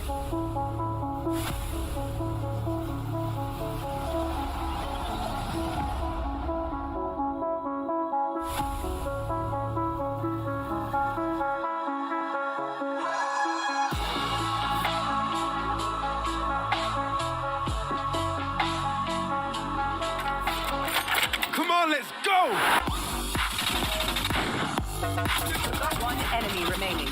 Come on, let's go! One enemy remaining.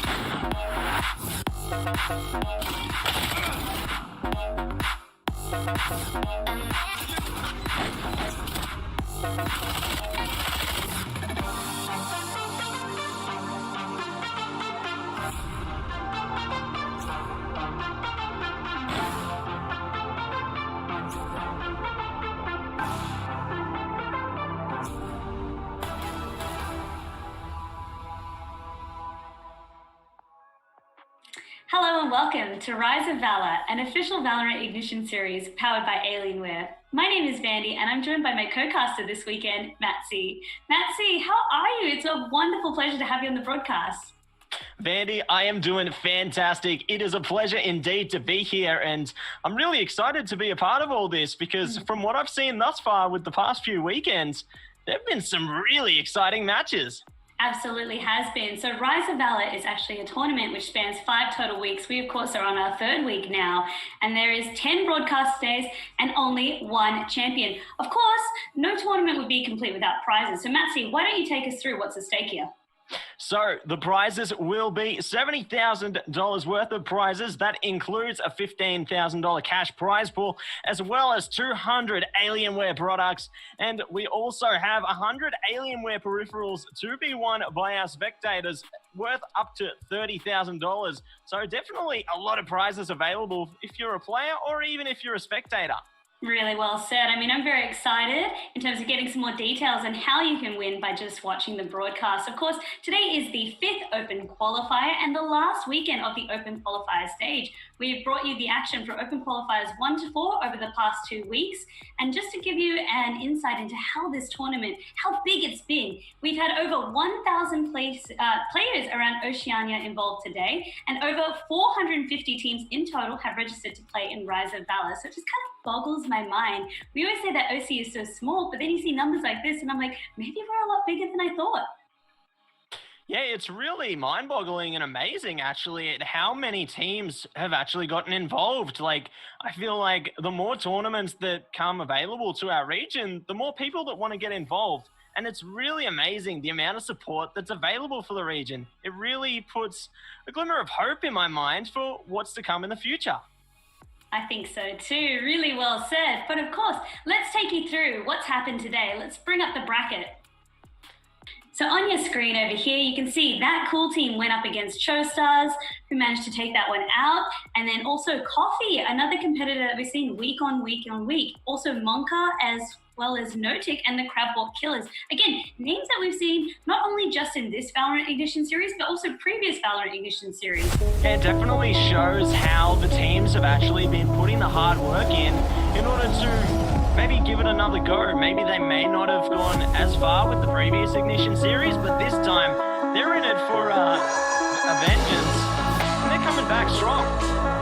Hello and welcome to Rise of Valor, an official Valorant Ignition series powered by Alienware. My name is Vandy and I'm joined by my co-caster this weekend, Matt C. Matt C, how are you? It's a wonderful pleasure to have you on the broadcast. Vandy, I am doing fantastic. It is a pleasure indeed to be here, and I'm really excited to be a part of all this because from what I've seen thus far with the past few weekends, there have been some really exciting matches. Absolutely has been. So Rise of Valor is actually a tournament which spans 5 total weeks. We, of course, are on our 3rd week now, and there is 10 broadcast days and only 1 champion. Of course, no tournament would be complete without prizes. So Matsy, why don't you take us through what's at stake here? So the prizes will be $70,000 worth of prizes. That includes a $15,000 cash prize pool, as well as 200 Alienware products. And we also have 100 Alienware peripherals to be won by our spectators, worth up to $30,000. So definitely a lot of prizes available if you're a player or even if you're a spectator. Really well said. I mean, I'm very excited in terms of getting some more details on how you can win by just watching the broadcast. Of course, today is the 5th Open Qualifier and the last weekend of the Open Qualifier stage. We've brought you the action for Open Qualifiers 1 to 4 over the past 2 weeks. And just to give you an insight into how this tournament, how big it's been, we've had over 1,000 players around Oceania involved today, and over 450 teams in total have registered to play in Rise of Valor. So it just kind of boggles my mind. We always say that OCE is so small, but then you see numbers like this and I'm like, maybe we're a lot bigger than I thought. Yeah, it's really mind-boggling and amazing, actually, at how many teams have actually gotten involved. Like, I feel like the more tournaments that come available to our region, the more people that want to get involved. And it's really amazing the amount of support that's available for the region. It really puts a glimmer of hope in my mind for what's to come in the future. I think so too. Really well said. But of course, let's take you through what's happened today. Let's bring up the bracket. So on your screen over here, you can see that cool team went up against Showstars, who managed to take that one out. And then also Coffee, another competitor that we've seen week on week on week. Also Monka, as well as Notic and the Crabwalk Killers. Again, names that we've seen not only just in this Valorant Ignition series, but also previous Valorant Ignition series. It definitely shows how the teams have actually been putting the hard work in order to maybe give it another go. Maybe they may not have gone as far with the previous Ignition series, but this time they're in it for a vengeance, and they're coming back strong.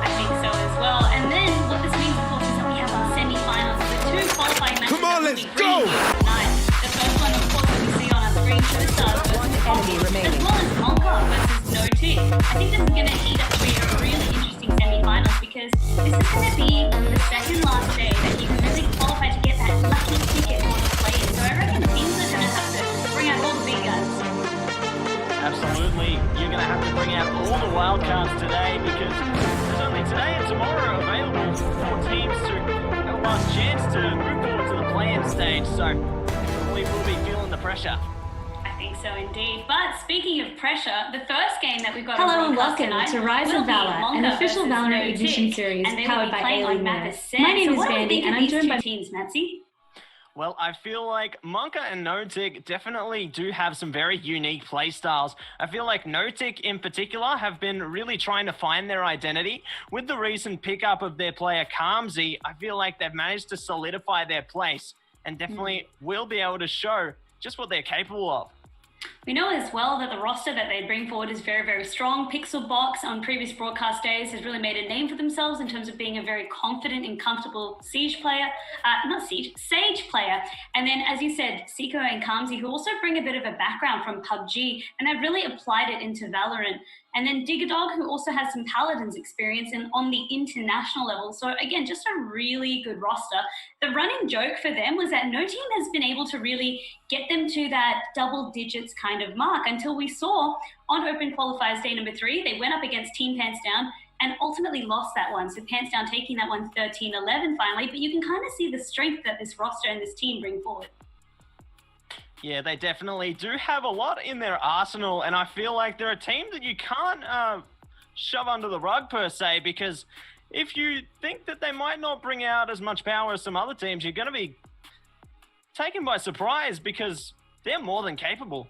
I think so as well. And then what this means, of course, is that we have our semi-finals with 2 qualifying matches. Come on, let's go! Tonight. The first one, of course, that we see on our screen, Showstars versus Coffee, as well as Monka versus Notic. I think this is going to heat up to be a really interesting semi-finals because this is going to be the second last day that you can really qualify to get that lucky ticket on the play-in. So I reckon teams are going to have to bring out all the big guns. Absolutely. You're going to have to bring out all the wild cards today because there's only today and tomorrow available for teams to have a last chance to move forward to the play-in stage. So we will be feeling the pressure. I think so indeed. But speaking of pressure, the first game that we've got Hello and welcome to Rise of Valor, an official Valorant Ignition series powered by Alienware. My name is Vandy and I'm joined by teams, Matsy. Well, I feel like Monka and Notic definitely do have some very unique play styles. I feel like Notic in particular have been really trying to find their identity. With the recent pickup of their player Kamzi, I feel like they've managed to solidify their place and definitely will be able to show just what they're capable of. We know as well that the roster that they bring forward is very, very strong. Pixelbox on previous broadcast days has really made a name for themselves in terms of being a very confident and comfortable Sage player. And then, as you said, Seiko and Kamzi, who also bring a bit of a background from PUBG, and have really applied it into Valorant. And then Digerdog, who also has some Paladins experience and on the international level. So again, just a really good roster. The running joke for them was that no team has been able to really get them to that double digits kind of mark until we saw on Open Qualifiers day number 3, they went up against Team Pants Down and ultimately lost that one. So Pants Down taking that one 13-11 finally, but you can kind of see the strength that this roster and this team bring forward. Yeah, they definitely do have a lot in their arsenal, and I feel like they're a team that you can't shove under the rug per se, because if you think that they might not bring out as much power as some other teams, you're going to be taken by surprise because they're more than capable.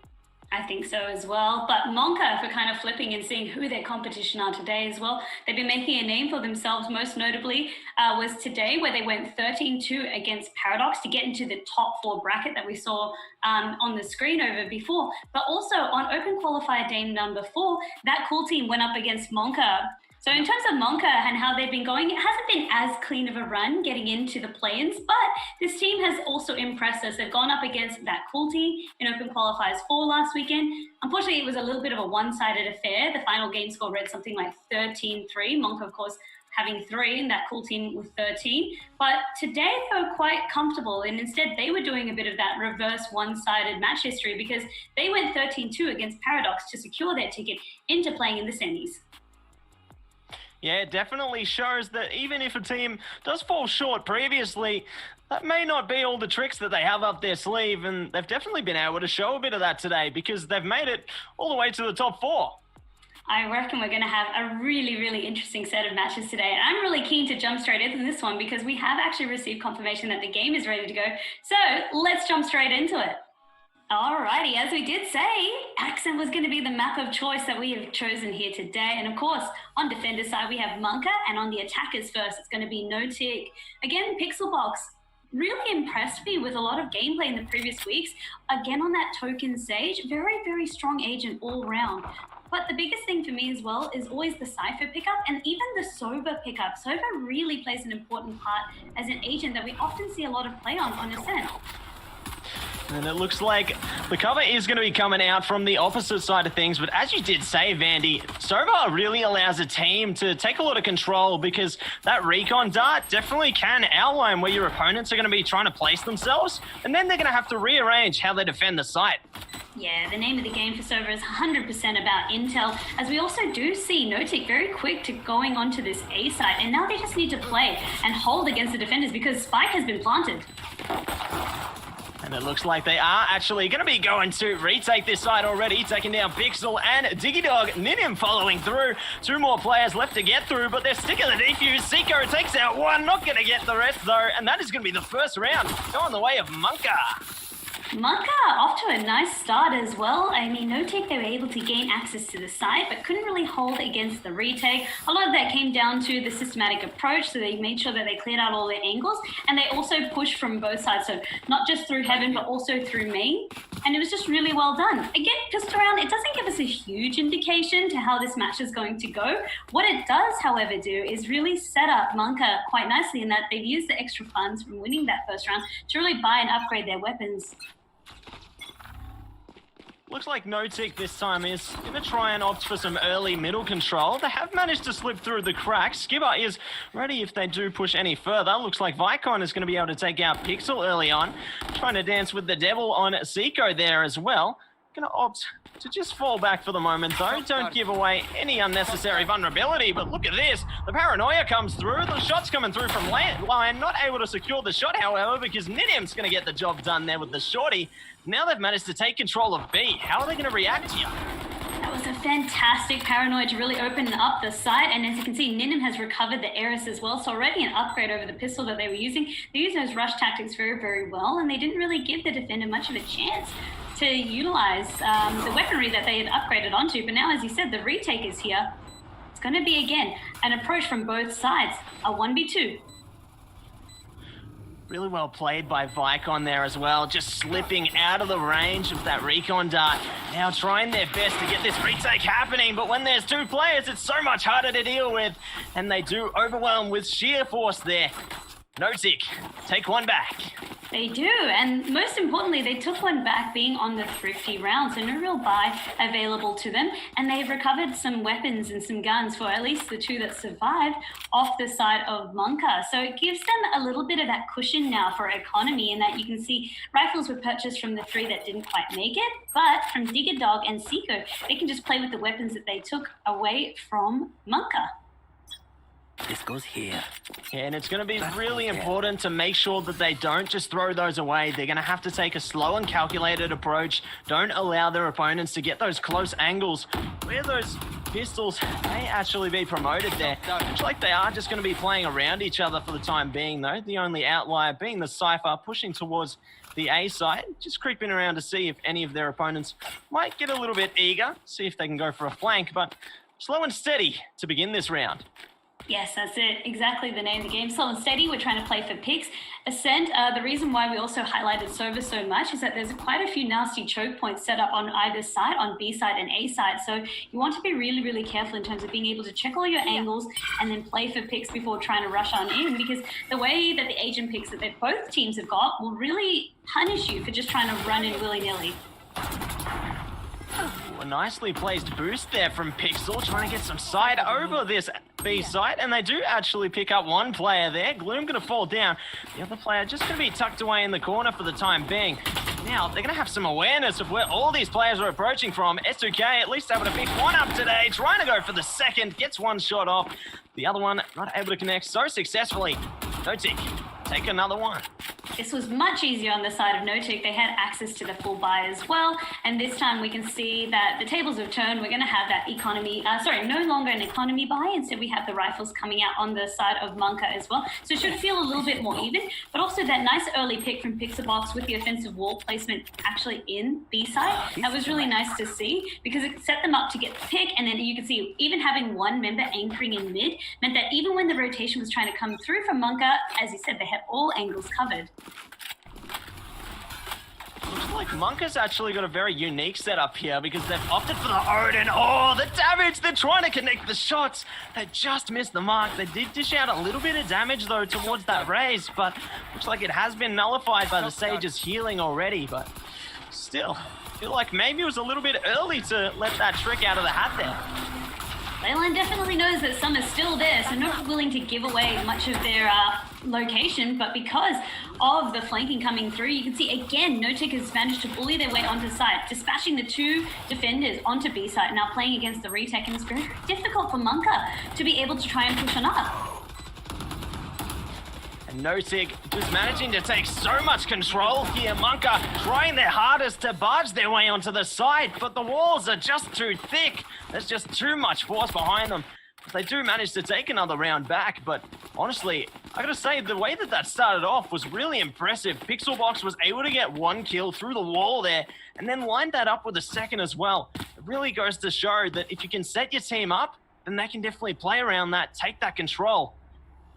I think so as well. But Monka, if we're kind of flipping and seeing who their competition are today as well, they've been making a name for themselves. Most notably was today, where they went 13-2 against Paradox to get into the top 4 bracket that we saw on the screen over before. But also on Open Qualifier day number 4, that cool team went up against Monka. So in terms of Monka and how they've been going, it hasn't been as clean of a run getting into the play-ins, but this team has also impressed us. They've gone up against that cool team in Open Qualifiers 4 last weekend. Unfortunately, it was a little bit of a one-sided affair. The final game score read something like 13-3. Monka, of course, having 3 and that cool team with 13. But today they were quite comfortable, and instead they were doing a bit of that reverse one-sided match history because they went 13-2 against Paradox to secure their ticket into playing in the semis. Yeah, it definitely shows that even if a team does fall short previously, that may not be all the tricks that they have up their sleeve, and they've definitely been able to show a bit of that today because they've made it all the way to the top 4. I reckon we're going to have a really, really interesting set of matches today. And I'm really keen to jump straight into this one because we have actually received confirmation that the game is ready to go. So let's jump straight into it. Alrighty, as we did say, Accent was going to be the map of choice that we have chosen here today. And of course, on defender side, we have Monka, and on the attackers first, it's going to be Notic. Again, Pixelbox really impressed me with a lot of gameplay in the previous weeks. Again, on that token Sage, very, very strong agent all round. But the biggest thing for me as well is always the Cypher pickup and even the Soba pickup. Soba really plays an important part as an agent that we often see a lot of play on Ascent. And it looks like the cover is going to be coming out from the opposite side of things. But as you did say, Vandy, Soba really allows a team to take a lot of control because that recon dart definitely can outline where your opponents are going to be trying to place themselves. And then they're going to have to rearrange how they defend the site. Yeah, the name of the game for Soba is 100% about intel, as we also do see Notic very quick to going onto this A site. And now they just need to play and hold against the defenders because Spike has been planted. And it looks like they are actually going to be going to retake this side already, taking down Pixel and Digidog. Ninim following through. 2 more players left to get through, but they're sticking the defuse. Seiko takes out 1, not going to get the rest though, and that is going to be the first round going the way of Monka. Monka off to a nice start as well. I mean, Notic, they were able to gain access to the site, but couldn't really hold against the retake. A lot of that came down to the systematic approach, so they made sure that they cleared out all their angles, and they also pushed from both sides, so not just through heaven, but also through main. And it was just really well done. Again, pistol round, it doesn't give us a huge indication to how this match is going to go. What it does, however, do is really set up Monka quite nicely in that they've used the extra funds from winning that first round to really buy and upgrade their weapons. Looks like Notic this time is going to try and opt for some early middle control. They have managed to slip through the cracks. Skipper is ready if they do push any further. Looks like Vicon is going to be able to take out Pixel early on. Trying to dance with the devil on Seiko there as well. Going to opt to just fall back for the moment though. Don't give away any unnecessary vulnerability, but look at this. The paranoia comes through. The shot's coming through from line. Not able to secure the shot, however, because Nidim's going to get the job done there with the shorty. Now they've managed to take control of B. How are they going to react here? That was a fantastic paranoid to really open up the site, and as you can see, Ninim has recovered the Eris as well, so already an upgrade over the pistol that they were using. They used those rush tactics very, very well, and they didn't really give the defender much of a chance to utilize the weaponry that they had upgraded onto. But now, as you said, the retake is here. It's going to be, again, an approach from both sides, a 1v2. Really well played by Vicon there as well, just slipping out of the range of that recon dart. Now trying their best to get this retake happening, but when there's two players, it's so much harder to deal with, and they do overwhelm with sheer force there. Notic, take one back. They do, and most importantly, they took one back being on the thrifty round, so no real buy available to them, and they've recovered some weapons and some guns for at least the two that survived off the side of Monka. So it gives them a little bit of that cushion now for economy, in that you can see rifles were purchased from the three that didn't quite make it, but from Digger Dog and Seiko, they can just play with the weapons that they took away from Monka. This goes here. Yeah, and it's going to be really important to make sure that they don't just throw those away. They're going to have to take a slow and calculated approach. Don't allow their opponents to get those close angles where those pistols may actually be promoted there. Looks like they are just going to be playing around each other for the time being, though. The only outlier being the Cypher pushing towards the A side, just creeping around to see if any of their opponents might get a little bit eager, see if they can go for a flank, but slow and steady to begin this round. Yes, that's it. Exactly the name of the game. Slow and steady. We're trying to play for picks. Ascent, the reason why we also highlighted Sova so much is that there's quite a few nasty choke points set up on either side, on B side and A side. So you want to be really, really careful in terms of being able to check all your angles and then play for picks before trying to rush on in, because the way that the agent picks that both teams have got will really punish you for just trying to run in willy-nilly. A nicely placed boost there from Pixel, trying to get some side over this B site, and they do actually pick up one player there. Gloom going to fall down. The other player just going to be tucked away in the corner for the time being. Now, they're going to have some awareness of where all these players are approaching from. S2K at least able to pick one up today, trying to go for the second, gets one shot off. The other one not able to connect so successfully. Notic, take another one. This was much easier on the side of Notic. They had access to the full buy as well. And this time we can see that the tables have turned. We're going to have that economy, no longer an economy buy. Instead, we have the rifles coming out on the side of Monka as well. So it should feel a little bit more even. But also that nice early pick from Pixelbox with the offensive wall placement actually in B side. That was really nice to see, because it set them up to get the pick. And then you can see even having one member anchoring in mid meant that even when the rotation was trying to come through from Monka, as you said, they had all angles covered. Looks like Monka's actually got a very unique setup here, because they've opted for the Odin. Oh, the damage! They're trying to connect the shots. They just missed the mark. They did dish out a little bit of damage, though, towards that raise, but looks like it has been nullified by the Sage's healing already, but still, I feel like maybe it was a little bit early to let that trick out of the hat there. Leyline definitely knows that some is still there, so not willing to give away much of their location, but because of the flanking coming through, you can see again, Notic has managed to bully their way onto site, dispatching the two defenders onto B site, now playing against the retake, and it's very difficult for Monka to be able to try and push on up. And Notic just managing to take so much control here. Monka trying their hardest to barge their way onto the side, but the walls are just too thick. There's just too much force behind them. They do manage to take another round back, but honestly, I gotta say, the way that started off was really impressive. Pixelbox was able to get one kill through the wall there, and then lined that up with a second as well. It really goes to show that if you can set your team up, then they can definitely play around that, take that control,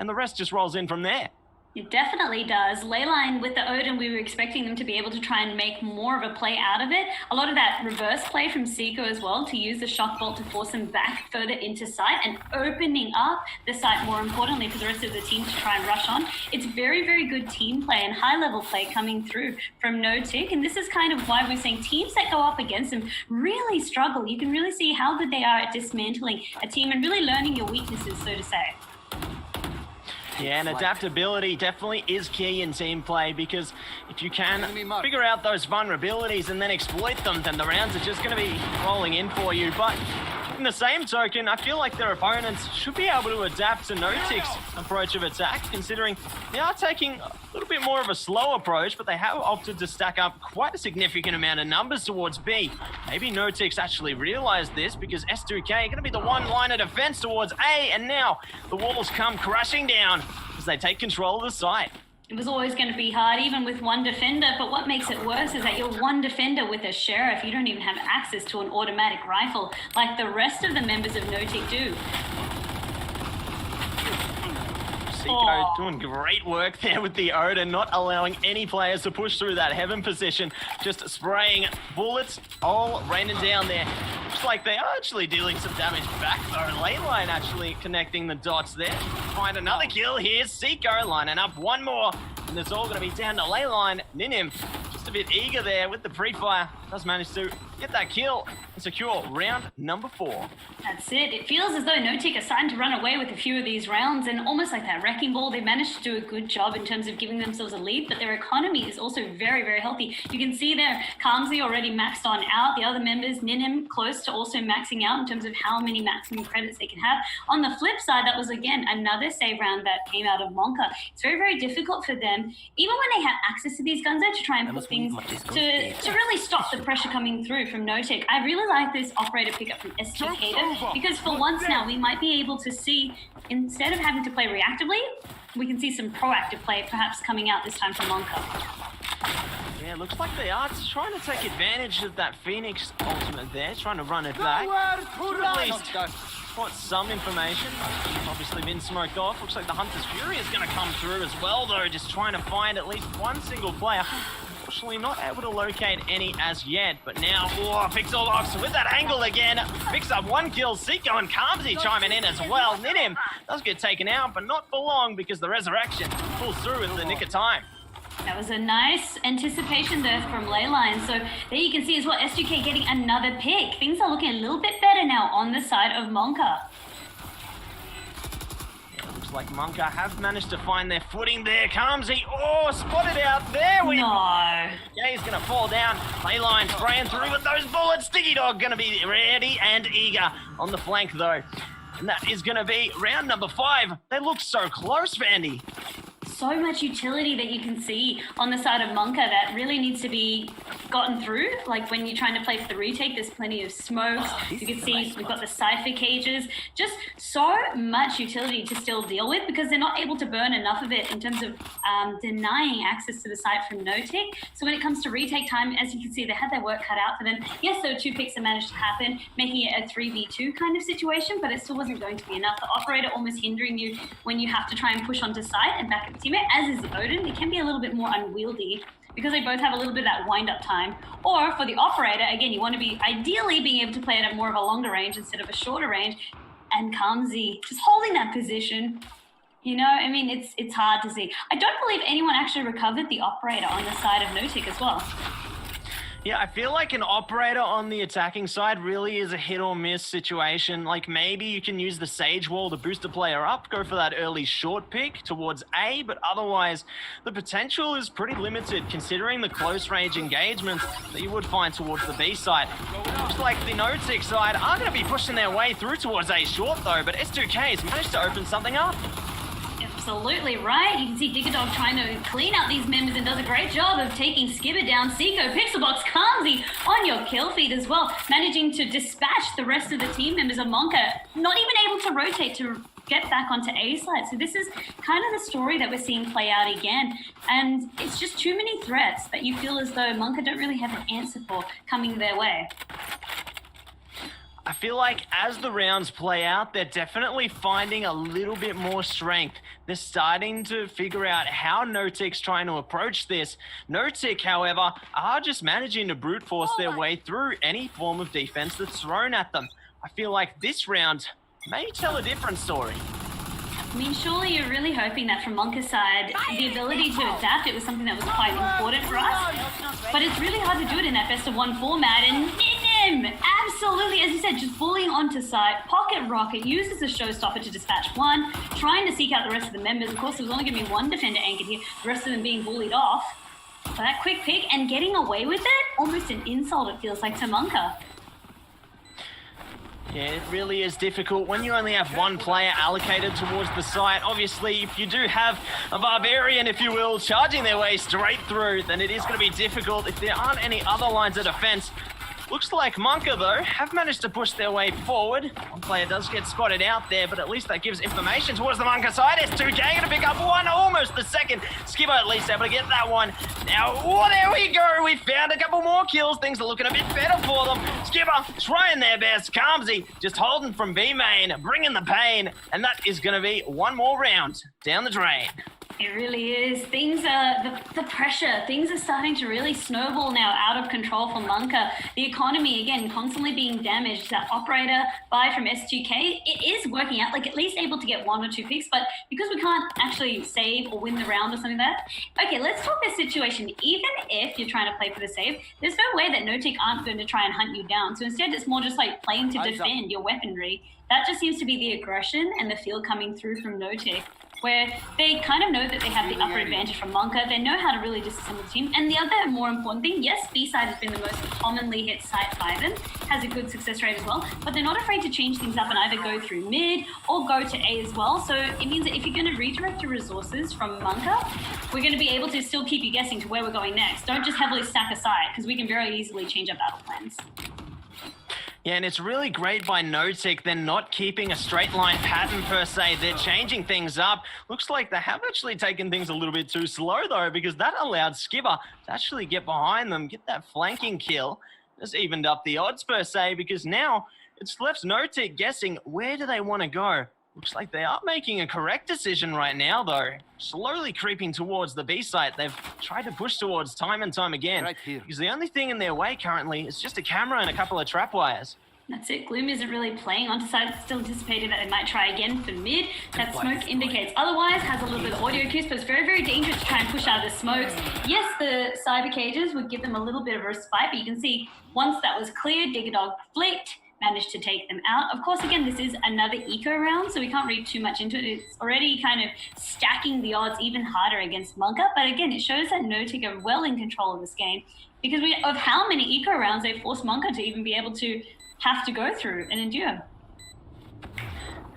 and the rest just rolls in from there. It definitely does. Leyline with the Odin, we were expecting them to be able to try and make more of a play out of it. A lot of that reverse play from Seiko as well, to use the shock bolt to force them back further into site and opening up the site, more importantly, for the rest of the team to try and rush on. It's very, very good team play and high-level play coming through from Notic, and this is kind of why we're saying teams that go up against them really struggle. You can really see how good they are at dismantling a team and really learning your weaknesses, so to say. Yeah, and adaptability definitely is key in team play, because if you can figure out those vulnerabilities and then exploit them, then the rounds are just going to be rolling in for you. But in the same token, I feel like their opponents should be able to adapt to Notic's approach of attack, considering they are taking a little bit more of a slow approach, but they have opted to stack up quite a significant amount of numbers towards B. Maybe Notic's actually realized this, because S2K are going to be the one line of defense towards A, and now the walls come crashing down as they take control of the site. It was always going to be hard, even with one defender, but what makes it worse is that you're one defender with a sheriff. You don't even have access to an automatic rifle like the rest of the members of Notic do. Seiko doing great work there with the Odin, not allowing any players to push through that heaven position, just spraying bullets all raining down there. Looks like they are actually dealing some damage back though. Lane line actually connecting the dots there. Find another kill here. Seiko lining up one more, and it's all going to be down to lane line. Ninim just a bit eager there with the pre-fire. Does manage to get that kill and secure round number 4. That's it. It feels as though No-Tick are starting to run away with a few of these rounds, and almost like that wrecking ball, they managed to do a good job in terms of giving themselves a lead, but their economy is also very, very healthy. You can see there, Kamzi already maxed on out. The other members, Ninim, close to also maxing out in terms of how many maximum credits they can have. On the flip side, that was, again, another save round that came out of Monka. It's very, very difficult for them, even when they have access to these guns, to try and put things to really stop the pressure coming through from No-Tick. I really like this operator pickup from STK because for once now we might be able to see, instead of having to play reactively, we can see some proactive play perhaps coming out this time from Monka. Yeah, looks like they are trying to take advantage of that Phoenix ultimate there, trying to run it back. At least got some information. Obviously been smoked off. Looks like the Hunter's Fury is going to come through as well though, just trying to find at least one single player. Unfortunately not able to locate any as yet, but now, Pixelbox with that angle again, picks up one kill. Seiko and Kamzi chiming in as well. Ninim does get taken out, but not for long because the resurrection pulls through in the nick of time. That was a nice anticipation there from Leyline. So there you can see as well, SGK getting another pick. Things are looking a little bit better now on the side of Monka. Like Monka have managed to find their footing there. Kamzi, spotted out there. No. Yeah, he's going to fall down. Leyline spraying through with those bullets. Sticky Dog going to be ready and eager on the flank though. And that is going to be round number 5. They look so close, Vandy. So much utility that you can see on the side of Monka that really needs to be gotten through. Like when you're trying to play for the retake, there's plenty of smokes. You can see we've got the Cypher cages. Just so much utility to still deal with because they're not able to burn enough of it in terms of denying access to the site from No-Tick. So when it comes to retake time, as you can see, they had their work cut out for them. Yes, there were 2 picks that managed to happen, making it a 3v2 kind of situation, but it still wasn't going to be enough. The operator almost hindering you when you have to try and push onto site and back up the teammate, as is the Odin. It can be a little bit more unwieldy because they both have a little bit of that wind-up time. Or for the operator, again, you want to be ideally being able to play it at more of a longer range instead of a shorter range. And Kamzi just holding that position. You know, I mean, it's hard to see. I don't believe anyone actually recovered the operator on the side of No-Tick as well. Yeah, I feel like an operator on the attacking side really is a hit or miss situation. Like maybe you can use the Sage Wall to boost a player up, go for that early short pick towards A, but otherwise the potential is pretty limited considering the close range engagements that you would find towards the B side. Looks like the No-Tick side are going to be pushing their way through towards A short though, but S2K has managed to open something up. Absolutely right. You can see Diggadog trying to clean up these members and does a great job of taking Skibber down. Seiko, Pixelbox, Kamzi on your kill feed as well, managing to dispatch the rest of the team members of Monka, not even able to rotate to get back onto A side. So this is kind of the story that we're seeing play out again. And it's just too many threats that you feel as though Monka don't really have an answer for coming their way. I feel like as the rounds play out, they're definitely finding a little bit more strength. They're starting to figure out how No-Tick's trying to approach this. No-Tick, however, are just managing to brute force their way through any form of defense that's thrown at them. I feel like this round may tell a different story. I mean, surely you're really hoping that from Monka's side, the ability to adapt, it was something that was quite important for us. But it's really hard to do it in that best of 1 format. And Ninim, absolutely, as you said, just bullying onto site. Pocket Rocket uses a showstopper to dispatch 1, trying to seek out the rest of the members. Of course, there was only going to be 1 defender anchored here, the rest of them being bullied off. But that quick pick and getting away with it, almost an insult it feels like to Monka. Yeah, it really is difficult when you only have 1 player allocated towards the site. Obviously, if you do have a Barbarian, if you will, charging their way straight through, then it is going to be difficult. If there aren't any other lines of defense, Looks like Monka, though, have managed to push their way forward. One player does get spotted out there, but at least that gives information towards the Monka side. S2K gonna pick up one, almost the second. Skipper at least able to get that one. Now, oh, there we go. We found a couple more kills. Things are looking a bit better for them. Skipper trying their best. Calmsy just holding from B main, bringing the pain, and that is gonna be one more round down the drain. It really is. Things are, the pressure, things are starting to really snowball now out of control for Monka. The economy, again, constantly being damaged. That operator buy from S2K, it is working out, like at least able to get 1 or 2 picks, but because we can't actually save or win the round or something like that. Okay, let's talk this situation. Even if you're trying to play for the save, there's no way that NoTick aren't going to try and hunt you down. So instead, it's more just like playing to defend your weaponry. That just seems to be the aggression and the feel coming through from NoTick, where they kind of know that they have the upper advantage from Monka. They know how to really disassemble the team. And the other more important thing, yes, B-side has been the most commonly hit site by them, has a good success rate as well, but they're not afraid to change things up and either go through mid or go to A as well. So it means that if you're going to redirect your resources from Monka, we're going to be able to still keep you guessing to where we're going next. Don't just heavily stack aside, because we can very easily change our battle plans. Yeah, and it's really great by NoTick. They're not keeping a straight line pattern per se. They're changing things up. Looks like they have actually taken things a little bit too slow though, because that allowed Skipper to actually get behind them, get that flanking kill. Just evened up the odds per se, because now it's left NoTick guessing where do they want to go. Looks like they are making a correct decision right now though. Slowly creeping towards the B site. They've tried to push towards time and time again. Right here. Because the only thing in their way currently is just a camera and a couple of trap wires. That's it. Gloom isn't really playing onto side. It's still anticipated that they might try again for mid. That smoke indicates otherwise. Has a little bit of audio cues, but it's very, very dangerous to try and push out of the smokes. Yes, the cyber cages would give them a little bit of a respite, but you can see once that was cleared, Digger Dog flicked, managed to take them out. Of course, again, this is another eco round, so we can't read too much into it. It's already kind of stacking the odds even harder against Monka, but again, it shows that NoTick are well in control of this game because of how many eco rounds they forced Monka to even be able to have to go through and endure.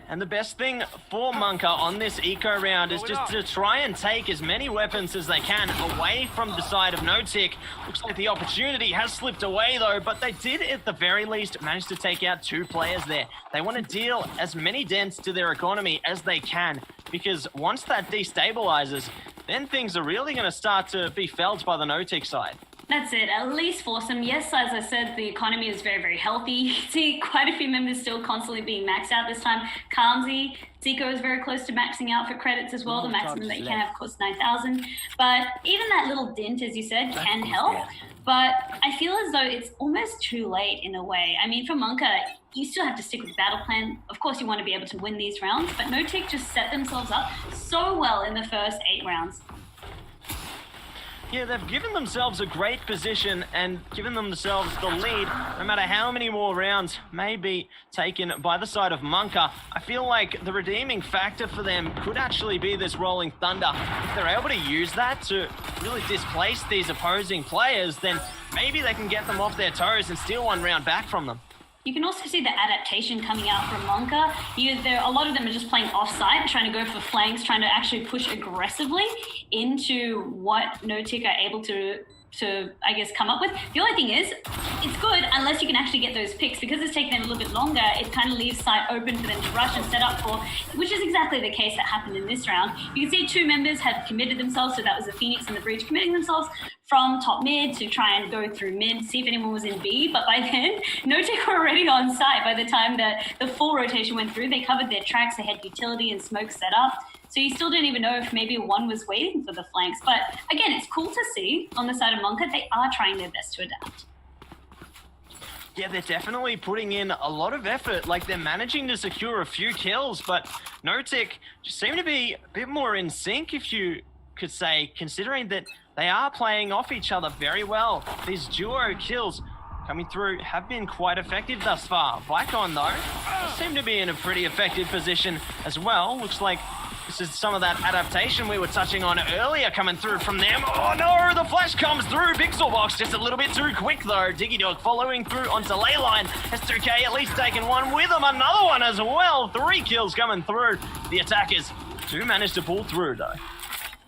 And the best thing for Monka on this eco round is just to try and take as many weapons as they can away from the side of NoTick. Looks like the opportunity has slipped away though, but they did at the very least manage to take out 2 players there. They want to deal as many dents to their economy as they can, because once that destabilizes, then things are really going to start to be felt by the NoTick side. That's it, at least force them. Yes, as I said, the economy is very, very healthy. You can see quite a few members still constantly being maxed out this time. Calmsy, Zico is very close to maxing out for credits as well. The maximum that you can have, of course, 9,000. But even that little dent, as you said, can help. But I feel as though it's almost too late in a way. I mean, for Monka, you still have to stick with the battle plan. Of course, you want to be able to win these rounds, but NoTick just set themselves up so well in the first 8 rounds. Yeah, they've given themselves a great position and given themselves the lead. No matter how many more rounds may be taken by the side of Monka, I feel like the redeeming factor for them could actually be this Rolling Thunder. If they're able to use that to really displace these opposing players, then maybe they can get them off their toes and steal 1 round back from them. You can also see the adaptation coming out from Monka. A lot of them are just playing offside, trying to go for flanks, trying to actually push aggressively into what NoTick are able to I guess, come up with. The only thing is, it's good unless you can actually get those picks. Because it's taking them a little bit longer, it kind of leaves site open for them to rush and set up for, which is exactly the case that happened in this round. You can see 2 members had committed themselves, so that was the Phoenix and the Breach committing themselves from top mid to try and go through mid, see if anyone was in B, but by then, NoTick were already on site. By the time that the full rotation went through, they covered their tracks, they had utility and smoke set up. So you still don't even know if maybe one was waiting for the flanks. But again, it's cool to see on the side of Monka, they are trying their best to adapt. Yeah, they're definitely putting in a lot of effort. Like, they're managing to secure a few kills, but NoTick just seem to be a bit more in sync, if you could say, considering that they are playing off each other very well. These duo kills coming through have been quite effective thus far. Vicon, though, seem to be in a pretty effective position as well. Looks like this is some of that adaptation we were touching on earlier coming through from them. Oh no, the flash comes through. Pixelbox just a little bit too quick though. Diggy Dog following through onto Leyline. S2K at least taking 1 with him. Another one as well. 3 kills coming through. The attackers do manage to pull through though.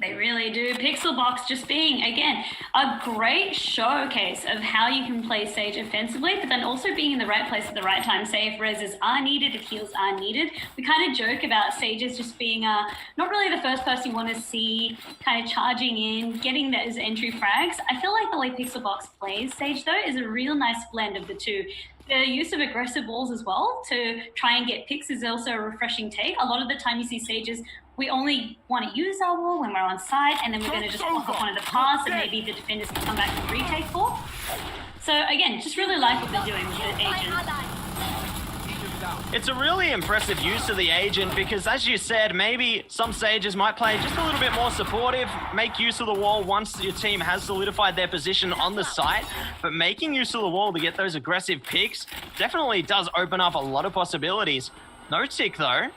They really do. Pixelbox just being, again, a great showcase of how you can play Sage offensively, but then also being in the right place at the right time. Say if reses are needed, if heals are needed. We kind of joke about Sages just being not really the first person you want to see kind of charging in, getting those entry frags. I feel like the way Pixelbox plays Sage, though, is a real nice blend of the two. The use of aggressive walls as well to try and get picks is also a refreshing take. A lot of the time you see Sages, we only want to use our wall when we're on side, and then we're going to just block off one of the paths and maybe the defenders can come back and retake for. So again, just really like what they're doing with the agent. It's a really impressive use of the agent because, as you said, maybe some Sages might play just a little bit more supportive, make use of the wall once your team has solidified their position on the site. But making use of the wall to get those aggressive picks definitely does open up a lot of possibilities. No tick, though.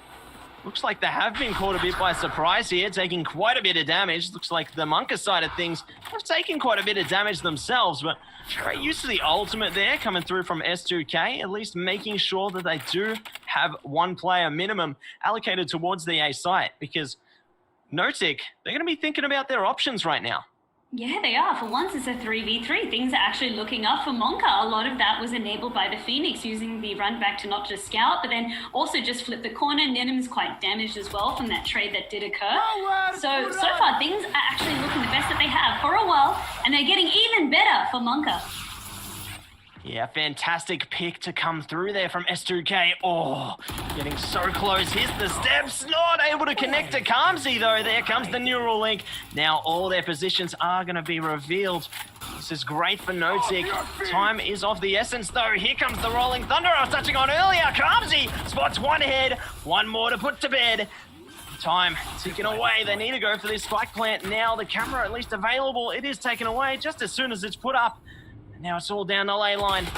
Looks like they have been caught a bit by surprise here, taking quite a bit of damage. Looks like the Monka side of things have taken quite a bit of damage themselves, but great use of the ultimate there coming through from S2K, at least making sure that they do have one player minimum allocated towards the A site, because Notic, they're going to be thinking about their options right now. Yeah, they are. For once, it's a 3v3. Things are actually looking up for Monka. A lot of that was enabled by the Phoenix using the run back to not just scout, but then also just flip the corner. Nenim's quite damaged as well from that trade that did occur. So far, things are actually looking the best that they have for a while, and they're getting even better for Monka. Yeah, fantastic pick to come through there from S2K. Oh, getting so close. Here's the steps. Not able to connect to Kamsi, though. There comes the neural link. Now all their positions are going to be revealed. This is great for Notic. Time is of the essence, though. Here comes the rolling thunder I was touching on earlier. Kamsi spots one ahead. One more to put to bed. Time ticking away. They need to go for this spike plant now. The camera at least available. It is taken away just as soon as it's put up. Now it's all down the ley line.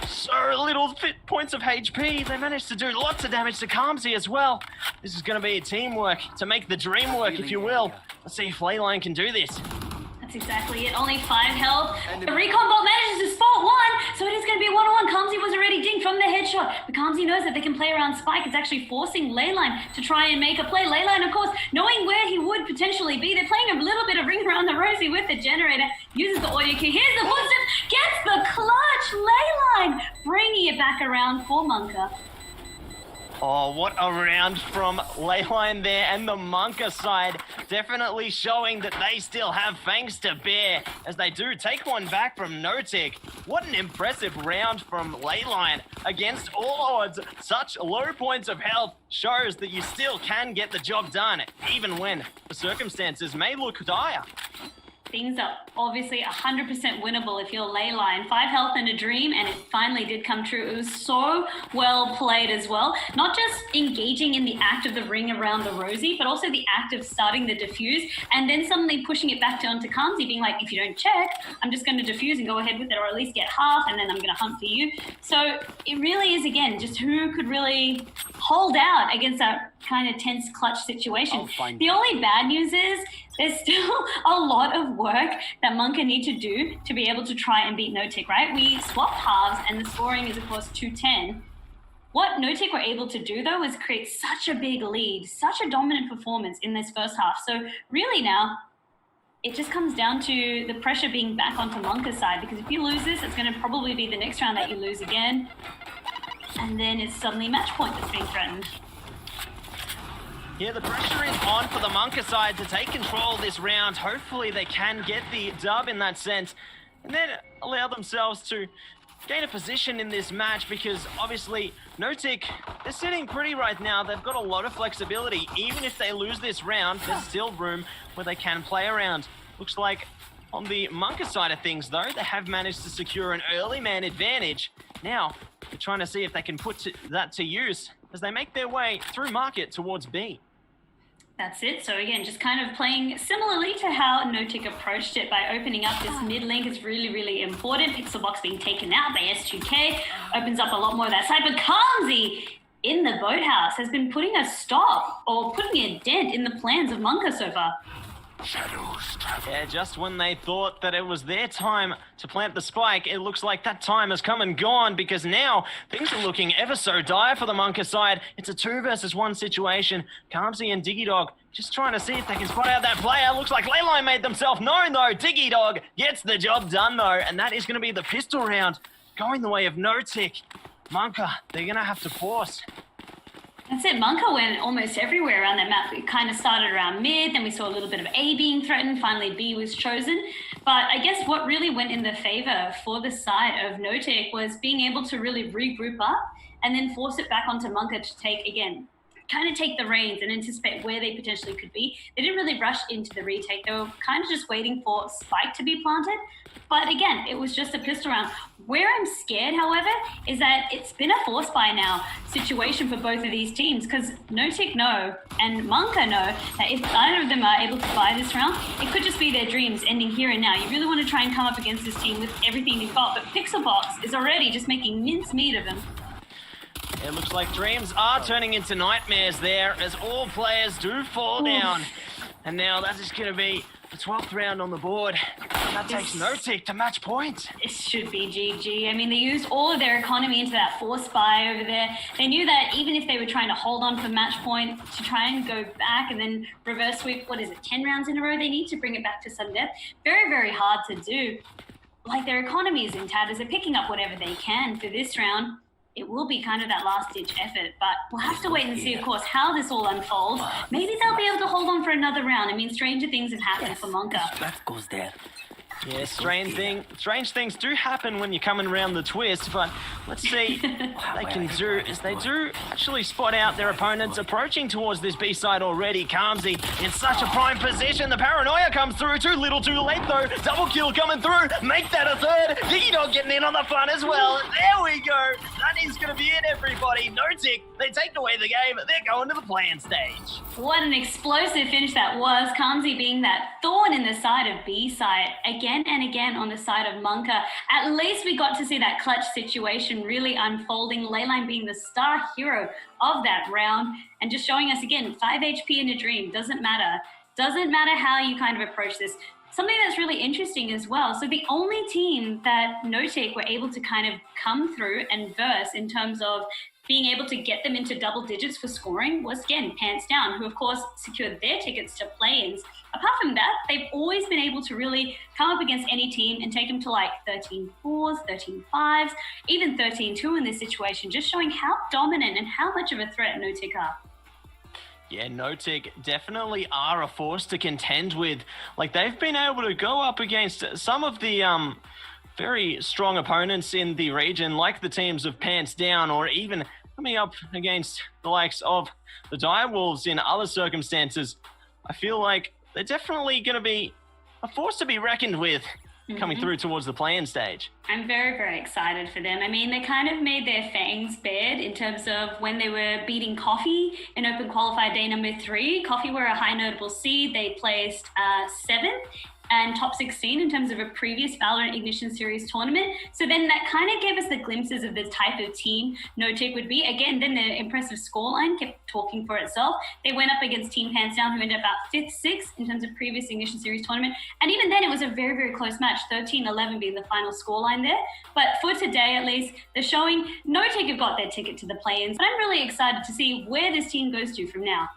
So little points of HP. They managed to do lots of damage to Kamsi as well. This is going to be a teamwork to make the dream work, if you will. Let's see if Leyline can do this. That's exactly it. Only 5 health. The recon bot manages to spot one, so it is going to be a one-on-one. Kamsi was already dinged from the headshot, but Kamsi knows that they can play around Spike. It's actually forcing Leyline to try and make a play. Leyline, of course, knowing where he would potentially be. They're playing a little bit of ring around the rosy with the generator. Uses the audio key. Here's the footstep. Gets the clutch. Leyline bringing it back around for Monka. Oh, what a round from Leyline there, and the Monka side definitely showing that they still have fangs to bear as they do take one back from Notic. What an impressive round from Leyline against all odds. Such low points of health shows that you still can get the job done, even when the circumstances may look dire. Things are obviously 100% winnable if you're Leyline. 5 health and a dream, and it finally did come true. It was so well played as well. Not just engaging in the act of the ring around the rosy, but also the act of starting the defuse, and then suddenly pushing it back down to Kamsi, being like, if you don't check, I'm just going to defuse and go ahead with it, or at least get half, and then I'm going to hunt for you. So it really is, again, just who could really hold out against that kind of tense clutch situation. The only bad news is there's still a lot of work that Monka need to do to be able to try and beat Notic, right? We swapped halves and the scoring is, of course, 210. What Notic were able to do, though, was create such a big lead, such a dominant performance in this first half. So really now, it just comes down to the pressure being back onto Monka's side, because if you lose this, it's going to probably be the next round that you lose again. And then it's suddenly match point that's being threatened. Yeah, the pressure is on for the Monka side to take control of this round. Hopefully they can get the dub in that sense, and then allow themselves to gain a position in this match, because obviously Notic, they're sitting pretty right now. They've got a lot of flexibility. Even if they lose this round, there's still room where they can play around. Looks like on the Monka side of things, though, they have managed to secure an early man advantage. Now, they're trying to see if they can put that to use as they make their way through market towards B. That's it. So again, just kind of playing similarly to how Notic approached it by opening up this mid link is really, really important. Pixelbox being taken out by S2K opens up a lot more of that side. But Kamsi in the boathouse has been putting a stop or putting a dent in the plans of Monka so far. Shadows travel. Yeah, just when they thought that it was their time to plant the spike, it looks like that time has come and gone, because now things are looking ever so dire for the Monka side. It's a 2 versus 1 situation. Kamsi and Diggy Dog just trying to see if they can spot out that player. Looks like Leyline made themselves known though. Diggy Dog gets the job done though, and that is going to be the pistol round going the way of No-Tick. Monka, they're going to have to force. That's it. Monka went almost everywhere around that map. It kind of started around mid, then we saw a little bit of A being threatened. Finally, B was chosen. But I guess what really went in the favor for the side of No-Tick was being able to really regroup up and then force it back onto Monka to take, again, kind of take the reins and anticipate where they potentially could be. They didn't really rush into the retake. They were kind of just waiting for Spike to be planted. But again, it was just a pistol round. Where I'm scared, however, is that it's been a force buy now situation for both of these teams, because No-Tick know and Monka know that if either of them are able to buy this round, it could just be their dreams ending here and now. You really want to try and come up against this team with everything you've got, but Pixelbox is already just making mincemeat of them. It looks like dreams are turning into nightmares there, as all players do fall down. And now that is going to be the 12th round on the board. And that takes No-Tick to match point. It should be GG. I mean, they used all of their economy into that force buy over there. They knew that even if they were trying to hold on for match point to try and go back and then reverse sweep, 10 rounds in a row, they need to bring it back to sudden death. Very, very hard to do. Like, their economy is in tatters. They're picking up whatever they can for this round. It will be kind of that last-ditch effort, but we'll have to wait and see, of course, how this all unfolds. Maybe they'll be able to hold on for another round. I mean, stranger things have happened for Monka. That goes there. Yeah, strange things do happen when you're coming around the twist, but let's see what they can do is they do actually spot out their opponents approaching towards this B side already. Kamsi in such a prime position. The paranoia comes through too little too late though. Double kill coming through. Make that a third. Diggy Dog getting in on the fun as well. There we go. That is going to be it, everybody. No-Tick, they take away the game. They're going to the plan stage. What an explosive finish that was. Kamsi being that thorn in the side of B side. Again and again on the side of Monka. At least we got to see that clutch situation really unfolding. Leyline being the star hero of that round and just showing us again, 5 HP in a dream. Doesn't matter. Doesn't matter how you kind of approach this. Something that's really interesting as well. So the only team that No-Tick were able to kind of come through and verse in terms of being able to get them into double digits for scoring was, again, Pants Down, who, of course, secured their tickets to play-ins. Apart from that, they've always been able to really come up against any team and take them to like 13-4s, 13-5s, even 13-2 in this situation, just showing how dominant and how much of a threat No-Tick are. Yeah, No-Tick definitely are a force to contend with. Like, they've been able to go up against some of the very strong opponents in the region, like the teams of Pants Down, or even coming up against the likes of the Direwolves in other circumstances. I feel like they're definitely going to be a force to be reckoned with coming through towards the play-in stage. I'm very, very excited for them. I mean, they kind of made their fangs bared in terms of when they were beating Coffee in Open Qualifier day number 3. Coffee were a high notable seed. They placed 7th and top 16 in terms of a previous Valour Ignition Series tournament. So then that kind of gave us the glimpses of the type of team No-Tick would be. Again, then the impressive scoreline kept talking for itself. They went up against Team Pants Down, who ended up about 5th, 6th in terms of previous Ignition Series tournament. And even then, it was a very, very close match, 13-11 being the final scoreline there. But for today, at least, they're showing No-Tick have got their ticket to the play-ins. But I'm really excited to see where this team goes to from now.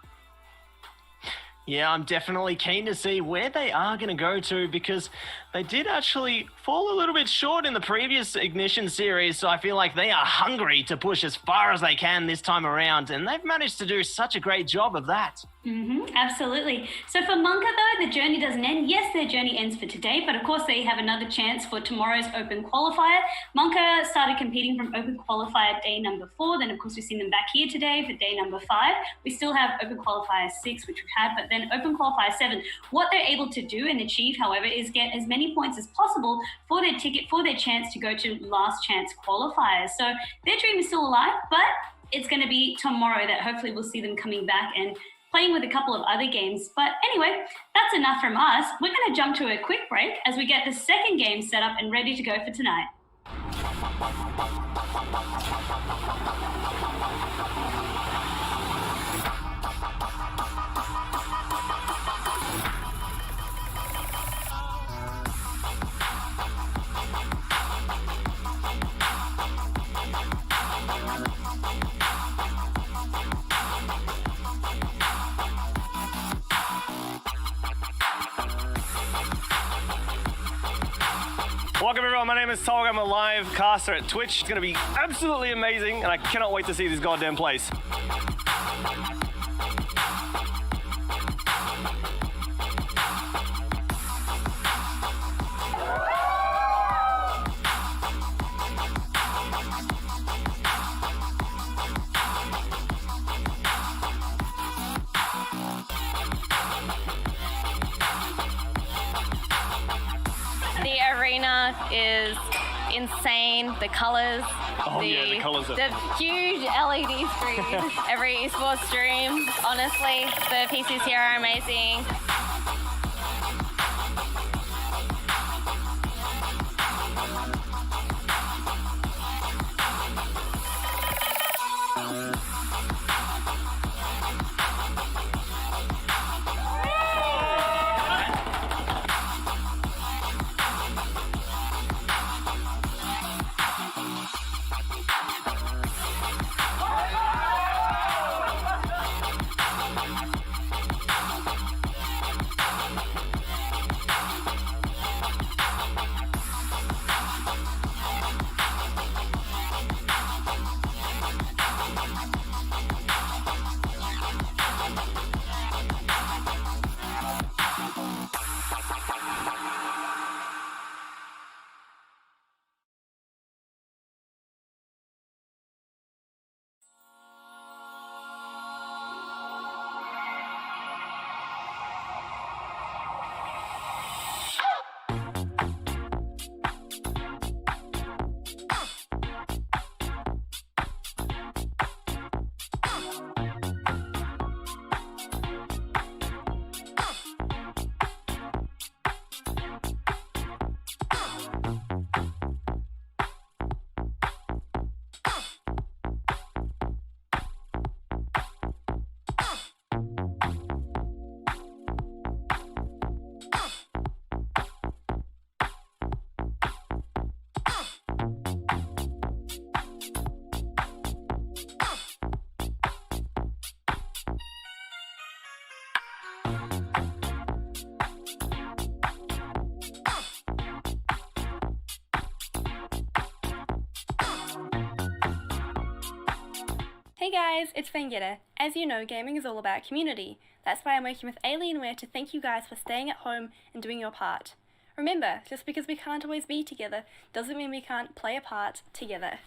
Yeah, I'm definitely keen to see where they are going to go to, because they did actually fall a little bit short in the previous Ignition series, so I feel like they are hungry to push as far as they can this time around, and they've managed to do such a great job of that. Absolutely. So for Monka, though, the journey doesn't end. Yes, their journey ends for today, but of course they have another chance for tomorrow's Open Qualifier. Monka started competing from Open Qualifier day number 4. Then, of course, we've seen them back here today for day number 5. We still have Open Qualifier 6, which we've had, but then Open Qualifier 7. What they're able to do and achieve, however, is get as many points as possible for their ticket, for their chance to go to last chance qualifiers. So their dream is still alive, but it's going to be tomorrow that hopefully we'll see them coming back and playing with a couple of other games. But anyway, that's enough from us. We're going to jump to a quick break as we get the second game set up and ready to go for tonight. Welcome everyone, my name is Tolga. I'm a live caster at Twitch. It's going to be absolutely amazing and I cannot wait to see this goddamn place. The arena is insane. The colors, the colours the huge LED screens. Every esports stream, honestly, the PCs here are amazing. Hey guys, it's Vangetta. As you know, gaming is all about community. That's why I'm working with Alienware to thank you guys for staying at home and doing your part. Remember, just because we can't always be together doesn't mean we can't play a part together.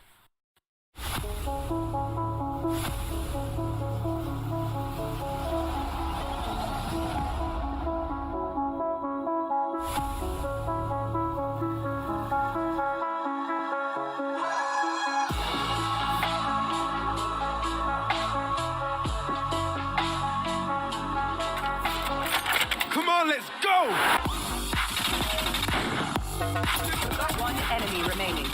Come on, let's go! One enemy remaining.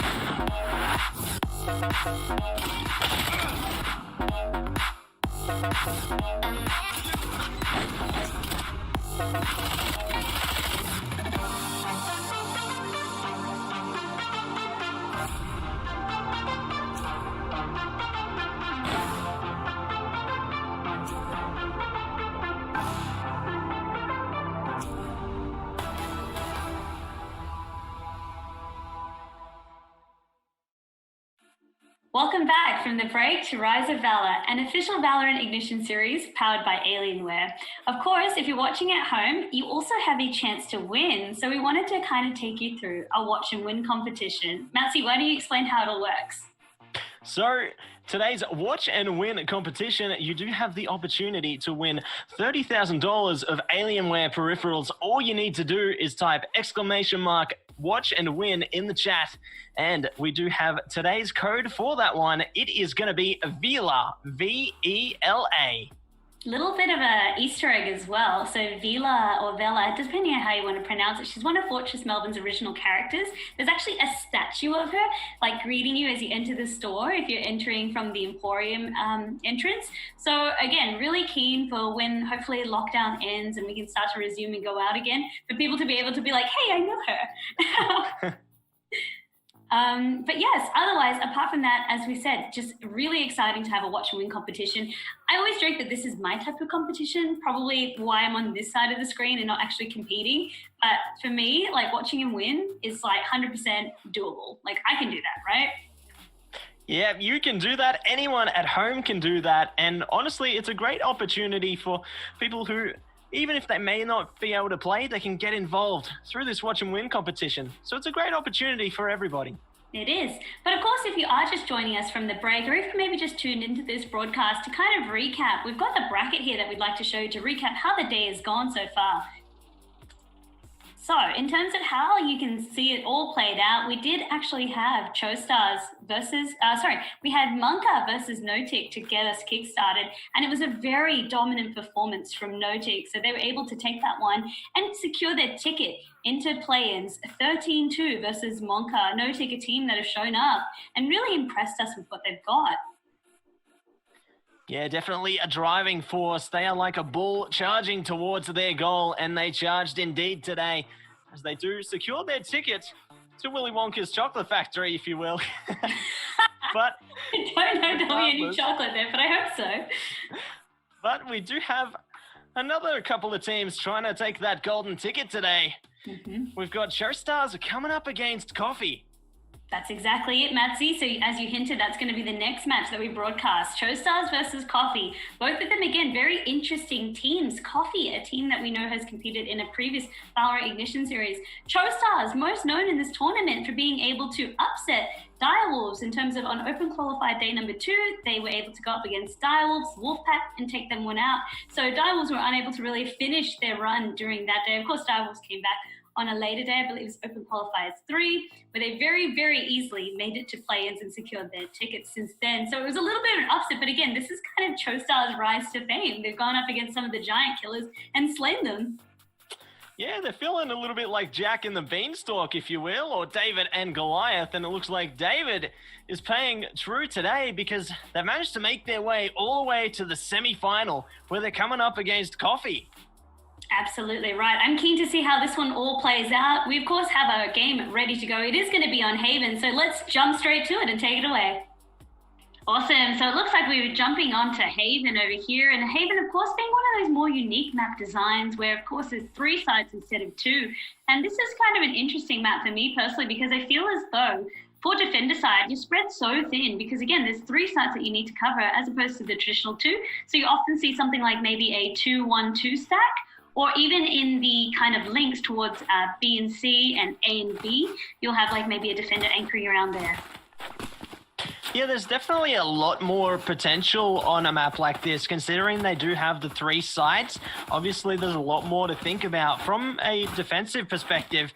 Welcome back from the break to Rise of Valor, an official Valorant Ignition series powered by Alienware. Of course, if you're watching at home, you also have a chance to win. So we wanted to kind of take you through a watch and win competition. Matsi, why don't you explain how it all works? So today's watch and win competition, you do have the opportunity to win $30,000 of Alienware peripherals. All you need to do is type !watch and win in the chat. And we do have today's code for that one. It is going to be VELA, V-E-L-A. Little bit of a Easter egg as well. So Vila or Vela, depending on how you want to pronounce it, she's one of Fortress Melbourne's original characters. There's actually a statue of her, like greeting you as you enter the store if you're entering from the Emporium entrance. So again, really keen for when hopefully lockdown ends and we can start to resume and go out again, for people to be able to be like, hey, I know her. But yes, otherwise, apart from that, as we said, just really exciting to have a watch and win competition. I always joke that this is my type of competition, probably why I'm on this side of the screen and not actually competing. But for me, like watching him win is like 100% doable. Like I can do that, right? Yeah, you can do that. Anyone at home can do that. And honestly, it's a great opportunity for people who, even if they may not be able to play, they can get involved through this watch and win competition. So it's a great opportunity for everybody. It is. But of course, if you are just joining us from the break, or if you maybe just tuned into this broadcast to kind of recap, we've got the bracket here that we'd like to show you to recap how the day has gone so far. So in terms of how you can see it all played out, we did actually have ChoStars versus, we had Monka versus Notic to get us kickstarted. And it was a very dominant performance from Notic. So they were able to take that one and secure their ticket into play-ins 13-2 versus Monka. Notic, a team that have shown up and really impressed us with what they've got. Yeah, definitely a driving force. They are like a bull charging towards their goal, and they charged indeed today as they do secure their ticket to Willy Wonka's chocolate factory, if you will. But I don't know there'll be any chocolate there, but I hope so. But we do have another couple of teams trying to take that golden ticket today. We've got ChoStars coming up against Coffee. That's exactly it, Matsy. So as you hinted, that's going to be the next match that we broadcast. ChoStars versus Coffee. Both of them, again, very interesting teams. Coffee, a team that we know has competed in a previous Valour Ignition series. ChoStars, most known in this tournament for being able to upset Direwolves in terms of on Open Qualifier day number 2, they were able to go up against Direwolves, Wolfpack, and take them one out. So Direwolves were unable to really finish their run during that day. Of course, Direwolves came back on a later day, I believe it was Open Qualifiers 3, where they very, very easily made it to play-ins and secured their tickets since then. So it was a little bit of an upset, but again, this is kind of ChoStar's rise to fame. They've gone up against some of the giant killers and slain them. Yeah, they're feeling a little bit like Jack and the Beanstalk, if you will, or David and Goliath, and it looks like David is paying true today because they managed to make their way all the way to the semi-final where they're coming up against Coffee. Absolutely right. I'm keen to see how this one all plays out. We, of course, have our game ready to go. It is going to be on Haven, so let's jump straight to it and take it away. Awesome. So it looks like we were jumping onto Haven over here, and Haven, of course, being one of those more unique map designs where, of course, there's 3 sites instead of 2. And this is kind of an interesting map for me personally because I feel as though for Defender side, you're spread so thin because, again, there's 3 sites that you need to cover as opposed to the traditional 2. So you often see something like maybe a 2-1-2 stack, or even in the kind of links towards B and C and A and B, you'll have like maybe a defender anchoring around there. Yeah, there's definitely a lot more potential on a map like this, considering they do have the 3 sites. Obviously, there's a lot more to think about from a defensive perspective.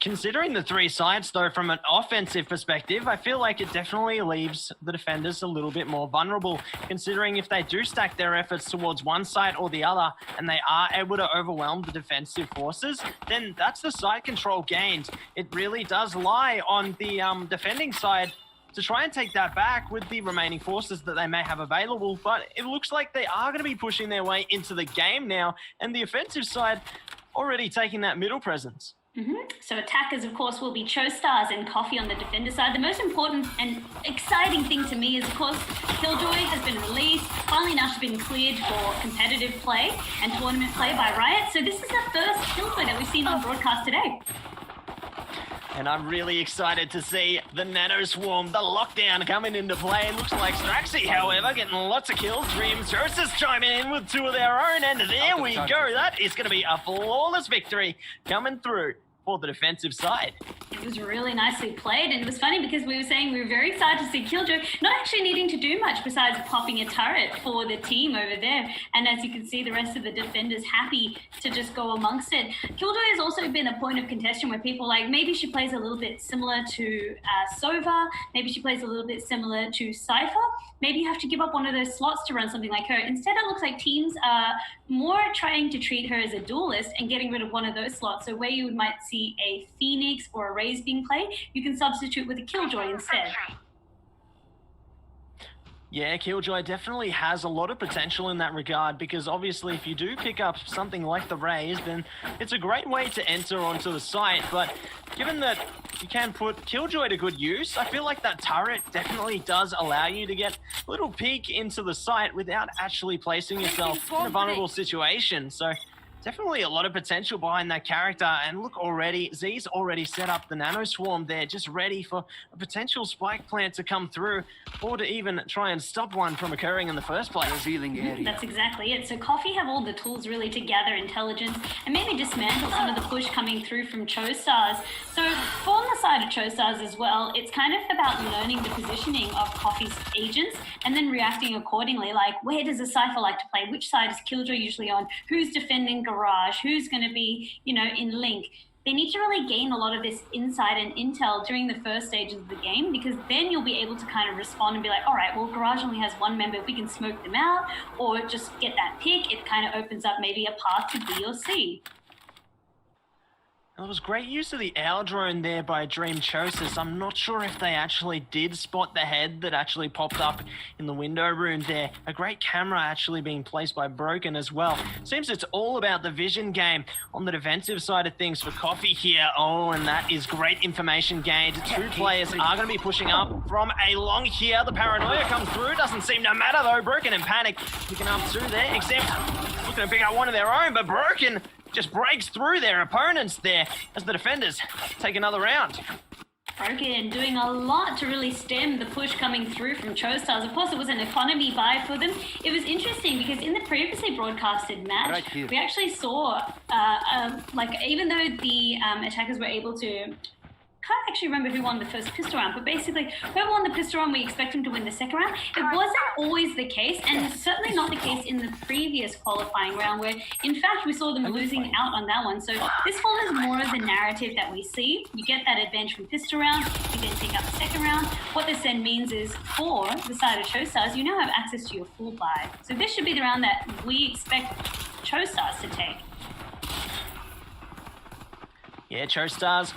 Considering the 3 sides, though, from an offensive perspective, I feel like it definitely leaves the defenders a little bit more vulnerable, considering if they do stack their efforts towards one side or the other, and they are able to overwhelm the defensive forces, then that's the side control gained. It really does lie on the defending side to try and take that back with the remaining forces that they may have available, but it looks like they are going to be pushing their way into the game now, and the offensive side already taking that middle presence. So attackers, of course, will be ChoStars and Coffee on the defender side. The most important and exciting thing to me is, of course, Killjoy has been released. Finally now she's been cleared for competitive play and tournament play by Riot. So this is the first Killjoy that we've seen on broadcast today. And I'm really excited to see the Nano Swarm, the lockdown coming into play. It looks like Straxy, however, getting lots of kills. Dreams Joseph chiming in with 2 of their own, and there we go. That is going to be a flawless victory coming through for the defensive side. It was really nicely played, and it was funny because we were saying we were very excited to see Killjoy not actually needing to do much besides popping a turret for the team over there. And as you can see, the rest of the defenders happy to just go amongst it. Killjoy has also been a point of contention where people like maybe she plays a little bit similar to Sova, maybe she plays a little bit similar to Cypher. Maybe you have to give up one of those slots to run something like her. Instead, it looks like teams are more trying to treat her as a duelist and getting rid of one of those slots. So where you might see a Phoenix or a Raze being played, you can substitute with a Killjoy instead. Yeah, Killjoy definitely has a lot of potential in that regard because obviously if you do pick up something like the Raze, then it's a great way to enter onto the site. But given that you can put Killjoy to good use, I feel like that turret definitely does allow you to get a little peek into the site without actually placing yourself in a vulnerable situation. So definitely a lot of potential behind that character. And look already, Z's already set up the nano swarm there, just ready for a potential spike plant to come through or to even try and stop one from occurring in the first place. Revealing area. That's exactly it. So Coffee have all the tools really to gather intelligence and maybe dismantle some of the push coming through from Cho-Stars. So on the side of Cho-Stars as well, it's kind of about learning the positioning of Coffee's agents and then reacting accordingly. Like, where does a Cypher like to play? Which side is Killjoy usually on? Who's defending Garage? Who's going to be, in Link? They need to really gain a lot of this insight and intel during the first stages of the game, because then you'll be able to kind of respond and be like, all right, well, Garage only has one member. If we can smoke them out or just get that pick, it kind of opens up maybe a path to B or C. It was great use of the owl drone there by Dream Chosis. I'm not sure if they actually did spot the head that actually popped up in the window room there. A great camera actually being placed by Broken as well. Seems it's all about the vision game on the defensive side of things for Coffee here. Oh, and that is great information gained. Two players are going to be pushing up from a long here. The paranoia comes through. Doesn't seem to matter though. Broken in panic. Picking up two there. Exempt looking to pick up one of their own, but Broken just breaks through their opponents there as the defenders take another round. Broken doing a lot to really stem the push coming through from Cho-Stars. Of course, it was an economy buy for them. It was interesting because in the previously broadcasted match, we actually saw, even though the attackers were able to... Can't actually remember who won the first pistol round, but basically whoever won the pistol round, we expect him to win the second round. It wasn't always the case, and certainly not the case in the previous qualifying round, where in fact we saw them losing out on that one. So this follows more of the narrative that we see. You get that advantage from pistol round, you then pick up the second round. What this then means is for the side of Cho-Stars, you now have access to your full buy. So this should be the round that we expect Cho-Stars to take. Yeah, Cho-Stars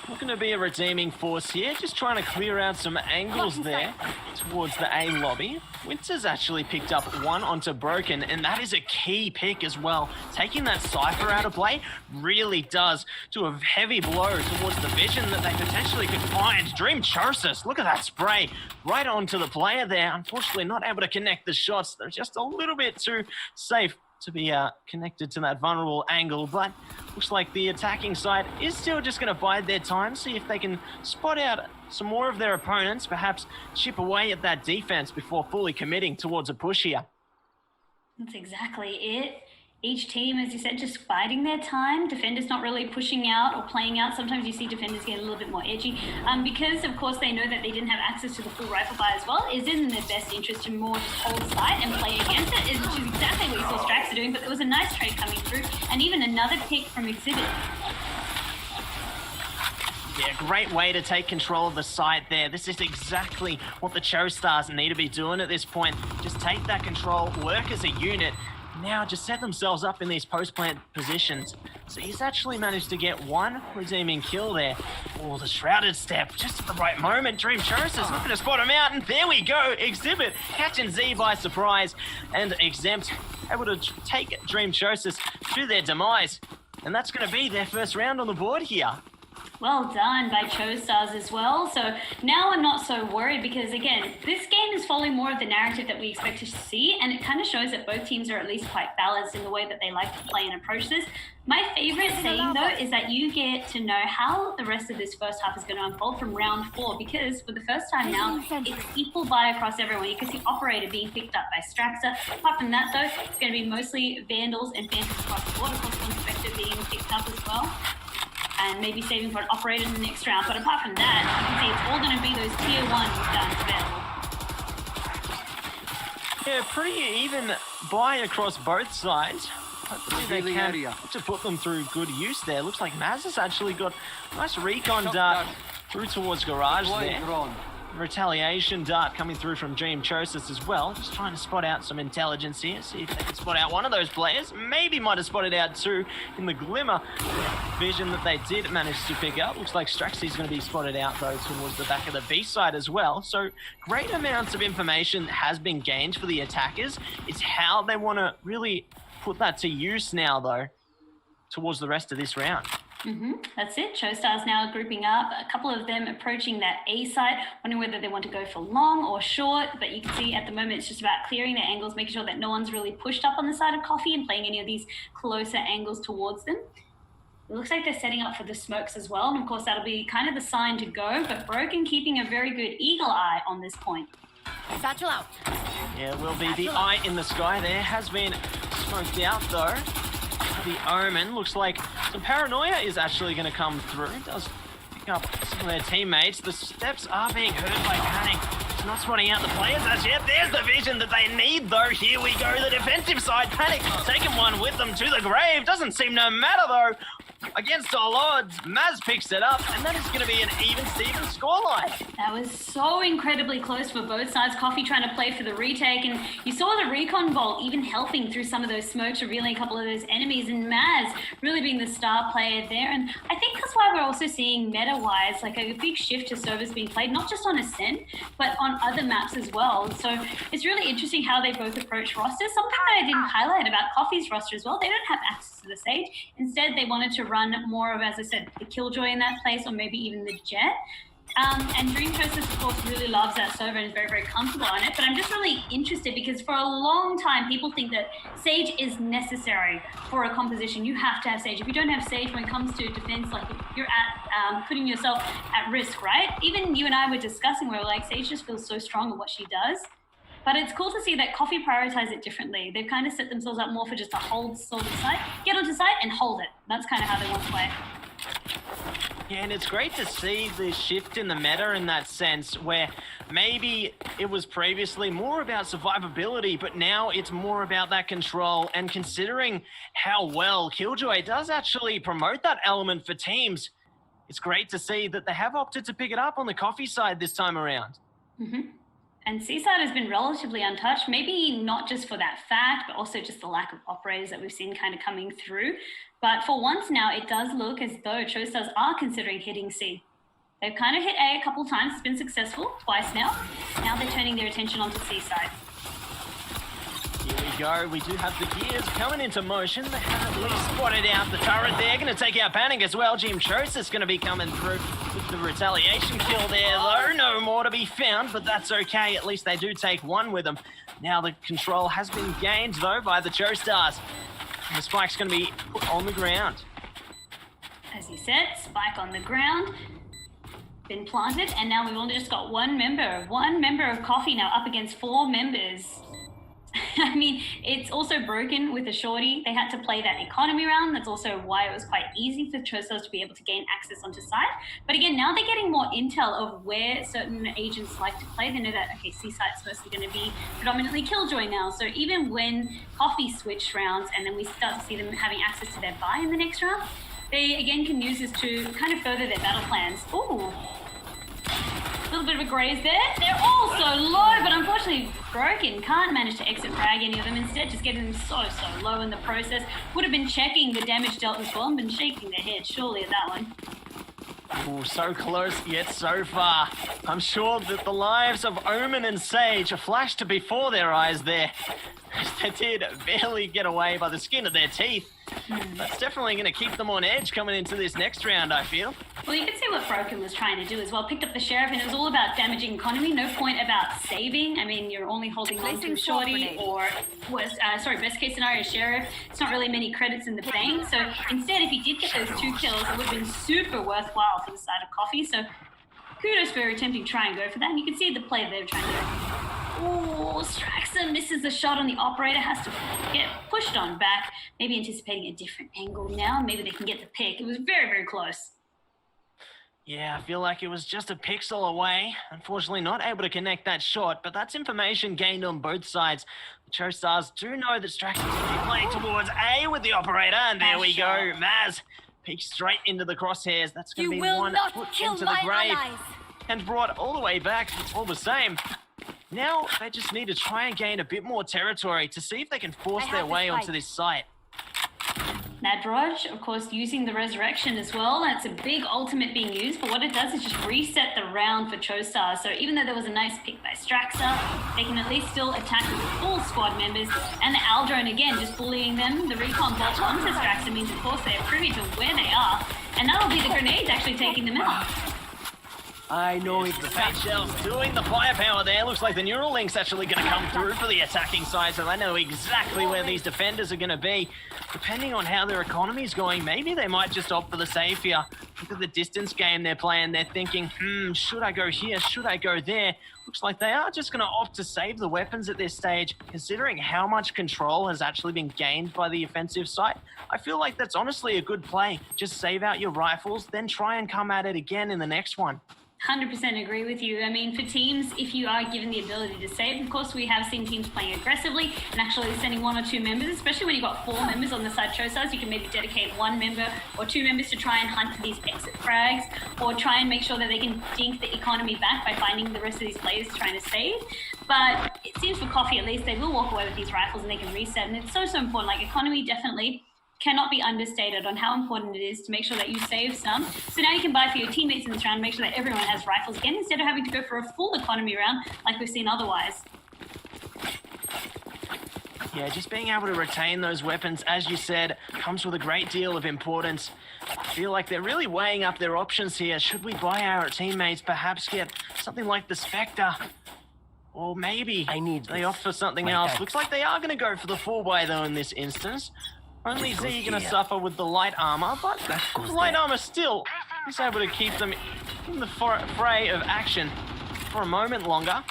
looking to be a redeeming force here, just trying to clear out some angles there towards the A lobby. Winter's actually picked up one onto Broken, and that is a key pick as well. Taking that Cypher out of play really does do a heavy blow towards the vision that they potentially could find. Dream Chosis, look at that spray right onto the player there. Unfortunately, not able to connect the shots. They're just a little bit too safe to be connected to that vulnerable angle, but looks like the attacking side is still just going to bide their time, see if they can spot out some more of their opponents, perhaps chip away at that defense before fully committing towards a push here. That's exactly it. Each team, as you said, just biding their time. Defenders not really pushing out or playing out. Sometimes you see defenders get a little bit more edgy because, of course, they know that they didn't have access to the full rifle buy as well. It's in their best interest to more just hold sight and play against it, which is exactly what you saw Strax doing. But there was a nice trade coming through, and even another pick from Exhibit. Yeah, great way to take control of the site there. This is exactly what the Cho-Stars need to be doing at this point. Just take that control, work as a unit. Now just set themselves up in these post-plant positions. So he's actually managed to get one redeeming kill there. Oh, the shrouded step, just at the right moment. Dream Chosis looking to spot him out, and there we go. Exhibit catching Z by surprise, and Exempt able to take Dream Chosis to their demise. And that's going to be their first round on the board here. Well done by Cho-Stars as well. So now I'm not so worried because, again, this game is following more of the narrative that we expect to see, and it kind of shows that both teams are at least quite balanced in the way that they like to play and approach this. My favorite saying, though, is that you get to know how the rest of this first half is going to unfold from round 4, because for the first time now, it's equal buy across everyone. You can see Operator being picked up by Straxer. Apart from that, though, it's going to be mostly Vandals and Phantoms across the board. Of course, Inspector being picked up as well, and maybe saving for an Operator in the next round. But apart from that, you can see it's all going to be those tier 1 guns available. Yeah, pretty even buy across both sides. Hopefully they can to put them through good use there. Looks like Maz has actually got a nice recon dart through towards Garage there. Retaliation dart coming through from Dream Chosis as well. Just trying to spot out some intelligence here. See if they can spot out one of those players. Maybe might have spotted out two in the glimmer vision that they did manage to pick up. Looks like Straxy's going to be spotted out though towards the back of the B side as well. So great amounts of information has been gained for the attackers. It's how they want to really put that to use now though towards the rest of this round. That's it. Showstars now grouping up. A couple of them approaching that A side, wondering whether they want to go for long or short. But you can see at the moment it's just about clearing their angles, making sure that no one's really pushed up on the side of Coffee and playing any of these closer angles towards them. It looks like they're setting up for the smokes as well. And of course, that'll be kind of the sign to go. But Broken keeping a very good eagle eye on this point. Satchel out. Yeah, will be the eye in the sky there. Has been smoked out though. The Omen looks like some paranoia is actually going to come through. It does pick up some of their teammates. The steps are being heard by Panic. It's not spotting out the players as yet. There's the vision that they need though. Here we go, the defensive side. Panic taking one with them to the grave. Doesn't seem to matter though. Against all odds, Maz picks it up, and that is going to be an even-Steven scoreline. That was so incredibly close for both sides. Coffee trying to play for the retake, and you saw the recon bolt even helping through some of those smokes, revealing a couple of those enemies, and Maz really being the star player there. And I think that's why we're also seeing meta-wise, like a big shift to servers being played, not just on Ascent, but on other maps as well. So it's really interesting how they both approach rosters. Something that I didn't highlight about Coffee's roster as well, they don't have access to the Sage. Instead, they wanted to run more of, as I said, the Killjoy in that place, or maybe even the Jet. And Dream Chosis, of course, really loves that server and is very, very comfortable on it. But I'm just really interested because for a long time, people think that Sage is necessary for a composition. You have to have Sage. If you don't have Sage when it comes to defense, like you're at putting yourself at risk, right? Even you and I were discussing where like Sage just feels so strong in what she does. But it's cool to see that Coffee prioritize it differently. They've kind of set themselves up more for just a hold sort of site, get onto site and hold it. That's kind of how they want to play. Yeah, and it's great to see the shift in the meta in that sense, where maybe it was previously more about survivability, but now it's more about that control. And considering how well Killjoy does actually promote that element for teams, it's great to see that they have opted to pick it up on the Coffee side this time around. And Seaside has been relatively untouched, maybe not just for that fact, but also just the lack of operators that we've seen kind of coming through. But for once now, it does look as though Showstars are considering hitting C. They've kind of hit A a couple times. It's been successful twice now. Now they're turning their attention onto Seaside. Here we go. We do have the gears coming into motion. They have at least spotted out the turret there. Going to take out Panic as well. Dream Chosis is going to be coming through with the retaliation kill there, though. No more to be found, but that's okay. At least they do take one with them. Now the control has been gained, though, by the Joestars. The spike's going to be put on the ground. As you said, spike on the ground. Been planted, and now we've only just got one member of Coffee now up against 4 members. I mean, it's also broken with a shorty. They had to play that economy round. That's also why it was quite easy for Chostos to be able to gain access onto site. But again, now they're getting more intel of where certain agents like to play. They know that, okay, C-site's mostly going to be predominantly Killjoy now. So even when Coffee switch rounds and then we start to see them having access to their buy in the next round, they again can use this to kind of further their battle plans. Ooh. A little bit of a graze there. They're all so low, but unfortunately Broken can't manage to exit frag any of them. Instead, just getting them so low in the process. Would have been checking the damage dealt as well and been shaking their head surely at that one. Oh, so close yet so far. I'm sure that the lives of Omen and Sage flashed before their eyes there. They did barely get away by the skin of their teeth. That's definitely going to keep them on edge coming into this next round, I feel. Well, you can see what Broken was trying to do as well. Picked up the Sheriff, and it was all about damaging economy. No point about saving. I mean, you're only holding on to Shorty or, best case scenario, Sheriff. It's not really many credits in the bank. So instead, if he did get those 2 kills, it would have been super worthwhile for the side of Coffee. So kudos for attempting to try and go for that. And you can see the play they were trying to do. Oh, Straxon misses the shot on the operator, has to get pushed on back. Maybe anticipating a different angle now. Maybe they can get the pick. It was very, very close. Yeah, I feel like it was just a pixel away. Unfortunately, not able to connect that shot, but that's information gained on both sides. The Joestars do know that Straxon's going to be playing towards A with the operator, and there we go. Maz peeks straight into the crosshairs. That's going to be one put into the grave. and brought all the way back all the same. Now they just need to try and gain a bit more territory to see if they can force their way onto this site. Nadroj, of course, using the resurrection as well. That's a big ultimate being used, but what it does is just reset the round for Chostar. So even though there was a nice pick by Straxa, they can at least still attack with full squad members. And the Aldrone, again, just bullying them. The recon bolt onto Straxa means, of course, they're privy to where they are. And that'll be the grenades actually taking them out. I know The Fate Shell's doing the firepower there. Looks like the Neural Link's actually going to come through for the attacking side, so they know exactly where these defenders are going to be. Depending on how their economy's going, maybe they might just opt for the save here. Look at the distance game they're playing. They're thinking, should I go here? Should I go there? Looks like they are just going to opt to save the weapons at this stage, considering how much control has actually been gained by the offensive side. I feel like that's honestly a good play. Just save out your rifles, then try and come at it again in the next one. 100% agree with you. I mean, for teams, if you are given the ability to save, of course, we have seen teams playing aggressively and actually sending 1 or 2 members, especially when you've got 4 members on the side Chosars. You can maybe dedicate 1 member or 2 members to try and hunt for these exit frags, or try and make sure that they can dink the economy back by finding the rest of these players trying to save. But it seems for Coffee, at least, they will walk away with these rifles and they can reset. And it's so important. Like, economy definitely cannot be understated on how important it is to make sure that you save some. So now you can buy for your teammates in this round, make sure that everyone has rifles again, instead of having to go for a full economy round like we've seen otherwise. Yeah, just being able to retain those weapons, as you said, comes with a great deal of importance. I feel like they're really weighing up their options here. Should we buy our teammates, perhaps get something like the Spectre? Or maybe they opt for something else. Looks like they are going to go for the 4x though in this instance. Only Z going to suffer with the light armor, but the light armor still is able to keep them in the fray of action for a moment longer.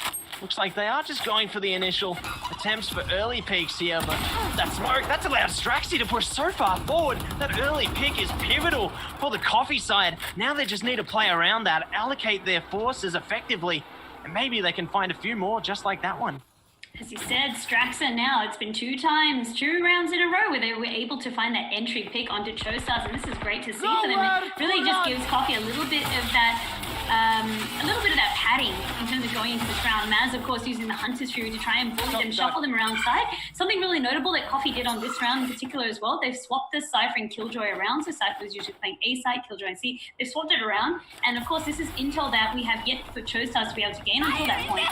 Looks like they are just going for the initial attempts for early peaks here, but that smoke, that's allowed Straxy to push so far forward. That early pick is pivotal for the Coffee side. Now they just need to play around that, allocate their forces effectively, and maybe they can find a few more just like that one. As you said, Straxa now, it's been 2 rounds in a row where they were able to find that entry pick onto Chosars, and this is great to see for them. It really just gives Coffee a little bit of that padding in terms of going into this round. Maz, of course, using the Hunter's Fury to try and bully them, shuffle them around side. Something really notable that Coffee did on this round in particular as well, they've swapped the Cypher and Killjoy around, so Cypher is usually playing A side, Killjoy and C. They've swapped it around, and of course this is intel that we have yet for Chosars to be able to gain until that point.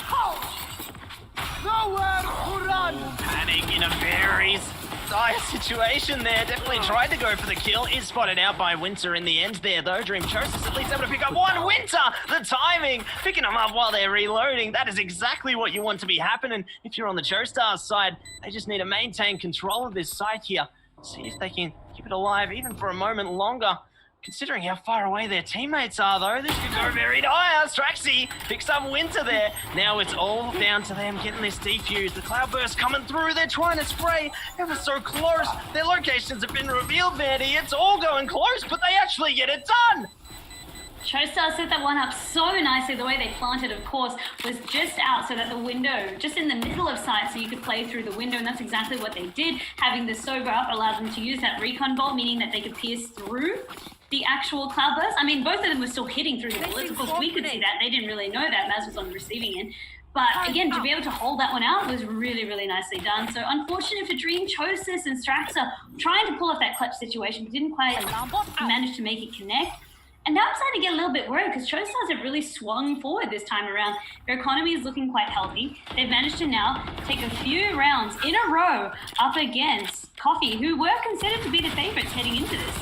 Nowhere to run! Panic in a very dire situation there. Definitely tried to go for the kill. Is spotted out by Winter in the end there, though. Dream Chosis at least able to pick up one. Winter! The timing! Picking them up while they're reloading. That is exactly what you want to be happening if you're on the Chostar side. They just need to maintain control of this site here. See if they can keep it alive even for a moment longer. Considering how far away their teammates are, though, this could go very dire. Straxy picks up Winter there. Now it's all down to them getting this defused. The Cloudburst coming through. They're trying to spray ever so close. Their locations have been revealed, Vandy. It's all going close, but they actually get it done. Chostar set that one up so nicely. The way they planted, of course, was just out so that the window, just in the middle of sight, so you could play through the window, and that's exactly what they did. Having the Sober up allowed them to use that recon bolt, meaning that they could pierce through the actual Cloudburst. I mean, both of them were still hitting through the bullets. Of course, we could see that. They didn't really know that. Maz was on the receiving end. But again, to be able to hold that one out was really, really nicely done. So unfortunate for Dream, Chosis and Straxa trying to pull off that clutch situation, but didn't quite manage to make it connect. And now I'm starting to get a little bit worried because Chosars have really swung forward this time around. Their economy is looking quite healthy. They've managed to now take a few rounds in a row up against Coffee, who were considered to be the favorites heading into this.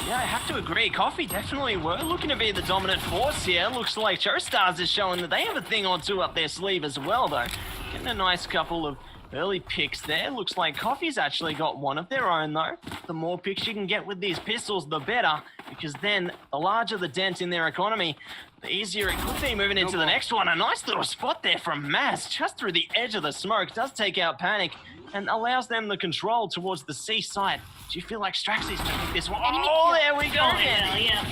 Yeah, I have to agree. Coffee definitely were looking to be the dominant force here. Looks like Chostars is showing that they have a thing or two up their sleeve as well, though. Getting a nice couple of early picks there. Looks like Coffee's actually got one of their own, though. The more picks you can get with these pistols, the better, because then the larger the dent in their economy, the easier it could be moving into the next one. A nice little spot there from Maz, just through the edge of the smoke. Does take out Panic and allows them the control towards the C side. Do you feel like Straxy's going to pick this one? Oh, there we go again. Yeah.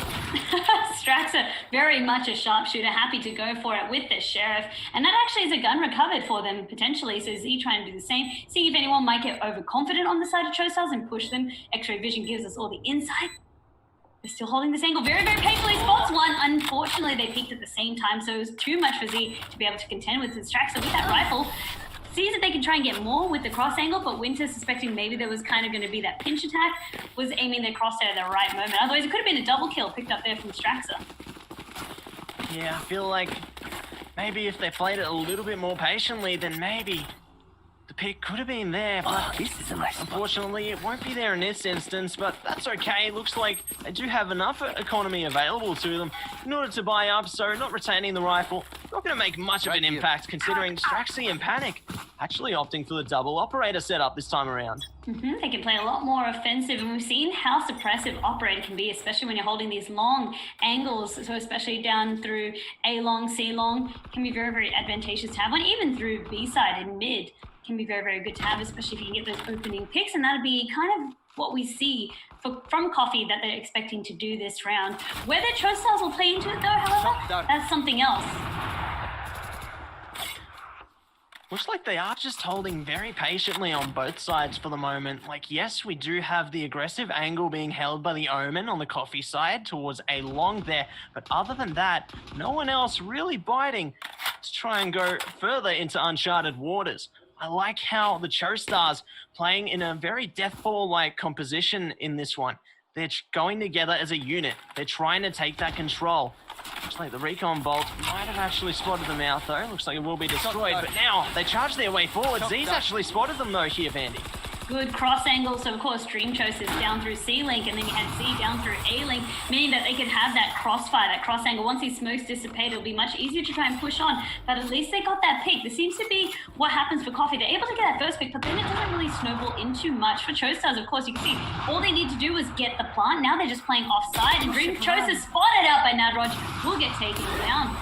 Straxa, very much a sharpshooter, happy to go for it with the Sheriff. And that actually is a gun recovered for them, potentially. So Z trying to do the same. See if anyone might get overconfident on the side of Chosars and push them. X-ray vision gives us all the insight. They're still holding this angle very, very painfully. Spots one. Unfortunately, they peaked at the same time, so it was too much for Z to be able to contend with Distrax. So with that rifle, sees that they can try and get more with the cross angle, but Winter, suspecting maybe there was kind of going to be that pinch attack, was aiming their crosshair at the right moment. Otherwise, it could have been a double kill picked up there from Straxa. Yeah, I feel like maybe if they played it a little bit more patiently, then maybe the pick could have been there, but This is a nice spot. unfortunately it won't be there in this instance, but that's okay. Looks like they do have enough economy available to them in order to buy up, so not retaining the rifle, not going to make much of an impact considering Straxy and Panic actually opting for the double operator setup this time around. They can play a lot more offensive, and we've seen how suppressive operator can be, especially when you're holding these long angles. So especially down through A long, C long, can be very, very advantageous to have one. Even through B side and mid can be very, very good to have, especially if you can get those opening picks. And that'll be kind of what we see from Coffee that they're expecting to do this round. Whether Cho Stars will play into it though, however, that's something else. Looks like they are just holding very patiently on both sides for the moment. Like, yes, we do have the aggressive angle being held by the Omen on the Coffee side towards A long there, but other than that, no one else really biting to try and go further into uncharted waters. I like how the Cho Stars playing in a very Deathball-like composition in this one. They're going together as a unit. They're trying to take that control. Looks like the recon bolt might have actually spotted them out though. Looks like it will be destroyed, but now they charge their way forward. Z's actually spotted them though here, Vandy. Good cross angle, so of course Dream Chose is down through C-Link, and then you had Z down through A-Link, meaning that they could have that crossfire, that cross angle. Once these smokes dissipate, it'll be much easier to try and push on, but at least they got that pick. This seems to be what happens for Coffee. They're able to get that first pick, but then it doesn't really snowball into much. For Cho Stars, of course, you can see all they need to do was get the plant. Now they're just playing offside, and Dream Chose is spotted out by Nadroj, will get taken down.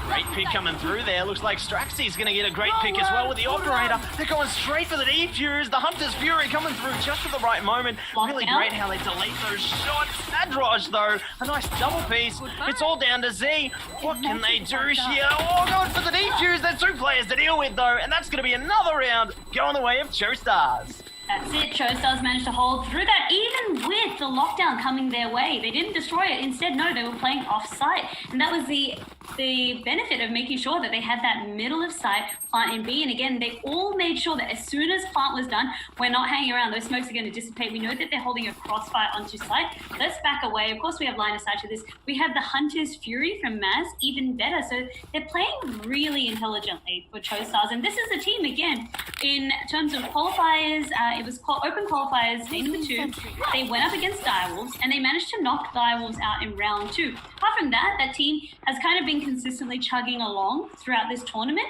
Great pick coming through there. Looks like Straxy's going to get a great pick as well with the operator. They're going straight for the defuse. The Hunter's Fury coming through just at the right moment. Really great how they delete those shots. Nadroj, though, a nice double piece. It's all down to Z. What can they do here? Oh, going for the defuse. There's two players to deal with, though, and that's going to be another round going the way of Cho Stars. That's it. Cho Stars managed to hold through that, even with the lockdown coming their way. They didn't destroy it. Instead, no, they were playing off-site. And that was the benefit of making sure that they had that middle of sight, plant in B. And again, they all made sure that as soon as plant was done, we're not hanging around. Those smokes are going to dissipate. We know that they're holding a crossfire onto site. Let's back away. Of course, we have line of sight to this. We have the Hunter's Fury from Maz, even better. So they're playing really intelligently for Cho Stars. And this is a team, again, in terms of qualifiers, it was open qualifiers, day number 2. They went up against Direwolves, and they managed to knock Direwolves out in round 2. Apart from that, that team has kind of been consistently chugging along throughout this tournament.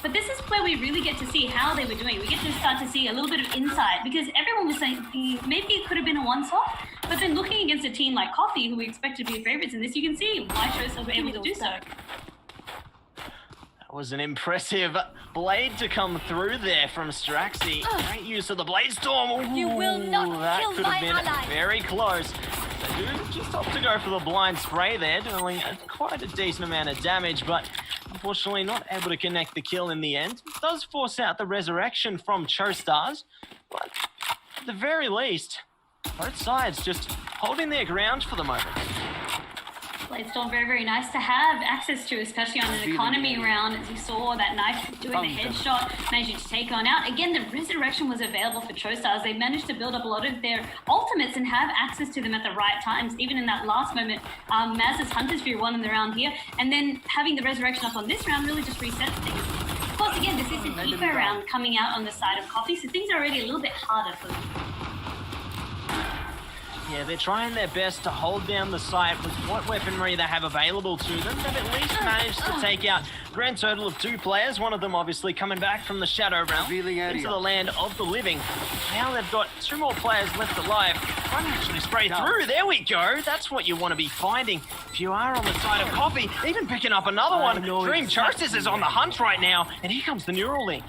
But this is where we really get to see how they were doing. We get to start to see a little bit of insight, because everyone was saying maybe it could have been a one-off, but then looking against a team like Coffee, who we expect to be favorites in this, you can see why Cho Stars were able to do so. Was an impressive blade to come through there from Straxy. Great use of the Blade Storm. Ooh, You will not that kill could have my been ally. very close. They do just opt to go for the blind spray there, doing quite a decent amount of damage, but unfortunately not able to connect the kill in the end. It does force out the resurrection from Cho Stars, but at the very least, both sides just holding their ground for the moment. Blade Storm, very, very nice to have access to, especially on an economy round, as you saw that knife doing the headshot, managing to take on out. Again, the resurrection was available for Cho Stars. They managed to build up a lot of their ultimates and have access to them at the right times, even in that last moment. Maz's Hunter's Fury won in the round here, and then having the resurrection up on this round really just resets things. Of course, again, this is an eco round coming out on the side of Coffee, so things are already a little bit harder for them. Yeah, they're trying their best to hold down the site with what weaponry they have available to them. They've at least managed to take out a grand total of 2 players, one of them obviously coming back from the Shadow Realm into the land of the living. Now they've got 2 more players left alive. One actually spray through. There we go. That's what you want to be finding. If you are on the side of Coffee, even picking up another one. Dream Chosis is on the hunt right now, and here comes the Neural Link.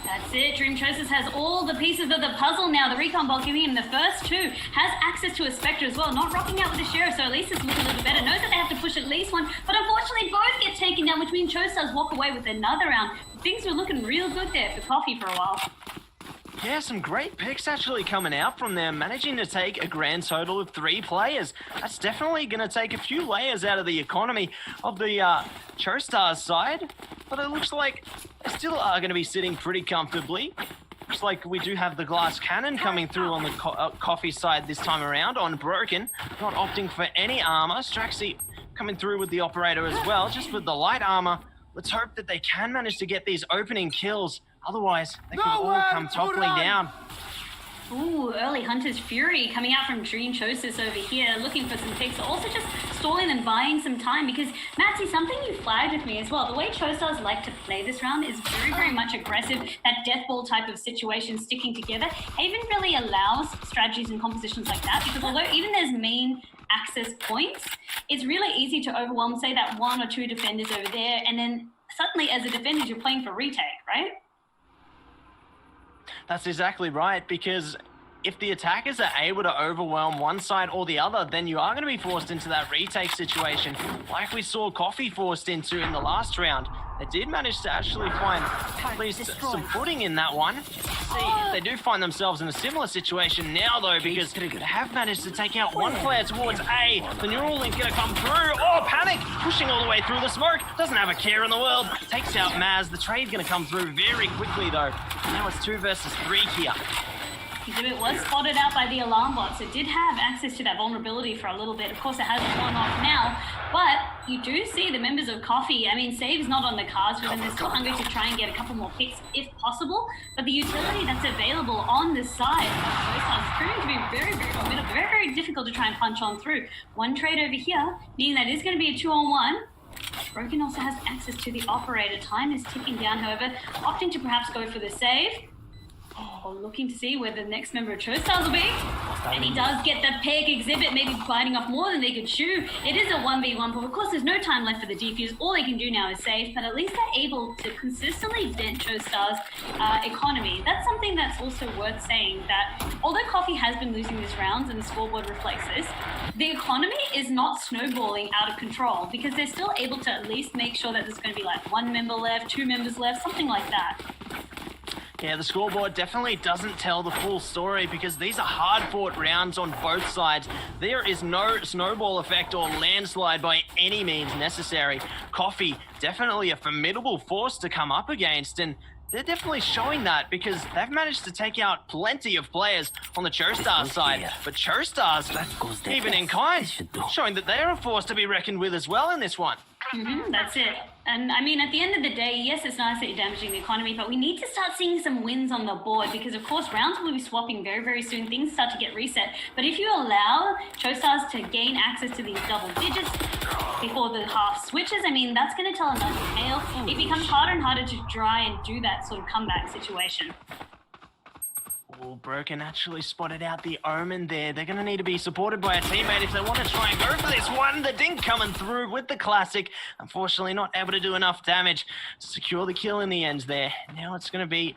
That's it. Dream Chosis has all the pieces of the puzzle now. The recon bolt giving him the first 2. Has access to a Spectre as well. Not rocking out with the Sheriff, so at least it's looking a little better. Knows that they have to push at least one, but unfortunately both get taken down, which means Cho Stars walk away with another round. Things were looking real good there for Coffee for a while. Yeah, some great picks actually coming out from them, managing to take a grand total of 3 players. That's definitely going to take a few layers out of the economy of the ChoStars side, but it looks like they still are going to be sitting pretty comfortably. Looks like we do have the glass cannon coming through on the coffee side this time around on Broken, not opting for any armor. Straxy coming through with the operator as well, just with the light armor. Let's hope that they can manage to get these opening kills. Otherwise, they could all come toppling down. Ooh, early Hunter's Fury coming out from Dream Chosis over here, looking for some picks. Also just stalling and buying some time because, Matsy, something you flagged with me as well. The way ChoStars like to play this round is very, very much aggressive. That death ball type of situation sticking together. Haven really allows strategies and compositions like that because although even there's main access points, it's really easy to overwhelm, say, that 1 or 2 defenders over there, and then suddenly as a defender you're playing for retake, right? That's exactly right, because if the attackers are able to overwhelm one side or the other, then you are going to be forced into that retake situation, like we saw Coffee forced into in the last round. They did manage to actually find at least some footing in that one. See, they do find themselves in a similar situation now, though, because they have managed to take out one player towards A. The neural link going to come through. Oh, Panic pushing all the way through the smoke. Doesn't have a care in the world. Takes out Maz. The trade going to come through very quickly, though. Now it's 2 versus 3 here. Exhibit was spotted out by the alarm bots. It did have access to that vulnerability for a little bit. Of course, it has gone off now, but you do see the members of Coffee. I mean, save's not on the cards for them. They're still hungry to try and get a couple more picks if possible, but the utility that's available on this side of ChoStars is proving to be very, very formidable, very, very difficult to try and punch on through. One trade over here, meaning that is going to be a 2-on-1. Broken also has access to the operator. Time is ticking down, however, opting to perhaps go for the save. Oh, looking to see where the next member of ChoStars will be. And he does get the pick. Exhibit maybe biting off more than they could chew. It is a 1v1, but of course there's no time left for the defuse. All they can do now is save, but at least they're able to consistently dent ChoStars' economy. That's something that's also worth saying, that although Coffee has been losing these rounds and the scoreboard reflects this, the economy is not snowballing out of control because they're still able to at least make sure that there's going to be like 1 member left, 2 members left, something like that. Yeah, the scoreboard definitely doesn't tell the full story because these are hard-fought rounds on both sides. There is no snowball effect or landslide by any means necessary. Coffee, definitely a formidable force to come up against, and they're definitely showing that because they've managed to take out plenty of players on the ChoStars side. But ChoStars, even in kind, showing that they're a force to be reckoned with as well in this one. That's it. And I mean, at the end of the day, yes, it's nice that you're damaging the economy, but we need to start seeing some wins on the board because, of course, rounds will be swapping very, very soon. Things start to get reset. But if you allow ChoStars to gain access to these double digits before the half switches, I mean, that's going to tell another tale. It becomes harder and harder to try and do that sort of comeback situation. Oh, Broken actually spotted out the Omen there. They're going to need to be supported by a teammate if they want to try and go for this one. The Dink coming through with the classic. Unfortunately, not able to do enough damage to secure the kill in the end there. Now it's going to be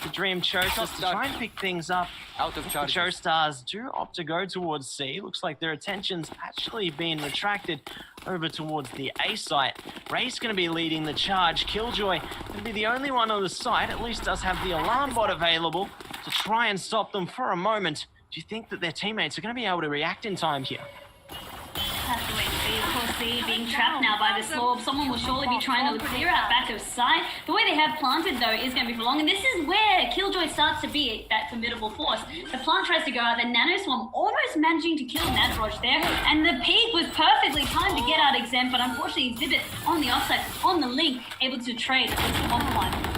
the Dream ChoStars to try and pick things up. Out of charge. The ChoStars do opt to go towards C. Looks like their attention's actually been retracted over towards the A site. Ray's going to be leading the charge. Killjoy going to be the only one on the site. At least does have the alarm bot available to try and stop them for a moment. Do you think that their teammates are going to be able to react in time here? Have to wait and see. Of course, C being trapped now by the Slorb. Someone will surely be trying to clear out back of sight. The way they have planted, though, is going to be for long. And this is where Killjoy starts to be that formidable force. The plant tries to go out. The Nano Swarm almost managing to kill Nadroj there. And the peak was perfectly timed to get out exempt. But unfortunately, Exhibit on the offside, on the link, able to trade at least 1-1.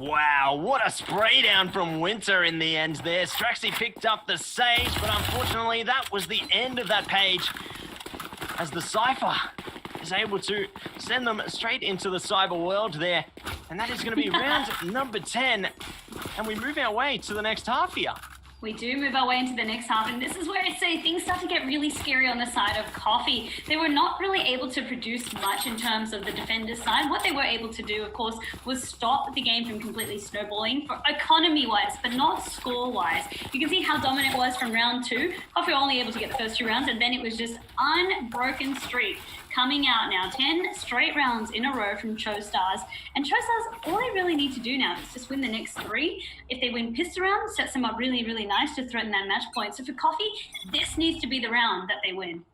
Wow, what a spray down from Winter in the end there. Straxy picked up the Sage, but unfortunately that was the end of that page as the Cypher is able to send them straight into the cyber world there. And that is going to be round number 10. And we move our way to the next half here. We do move our way into the next half, and this is where I say things start to get really scary on the side of Coffee. They were not really able to produce much in terms of the defender's side. What they were able to do, of course, was stop the game from completely snowballing for economy-wise, but not score-wise. You can see how dominant it was from round 2. Coffee were only able to get the first 2 rounds, and then it was just unbroken streak. coming out now. 10 straight rounds in a row from Cho Stars. And Cho Stars, all they really need to do now is just win the next 3. If they win pistol round, sets them up really, really nice to threaten that match point. So for Coffee, this needs to be the round that they win.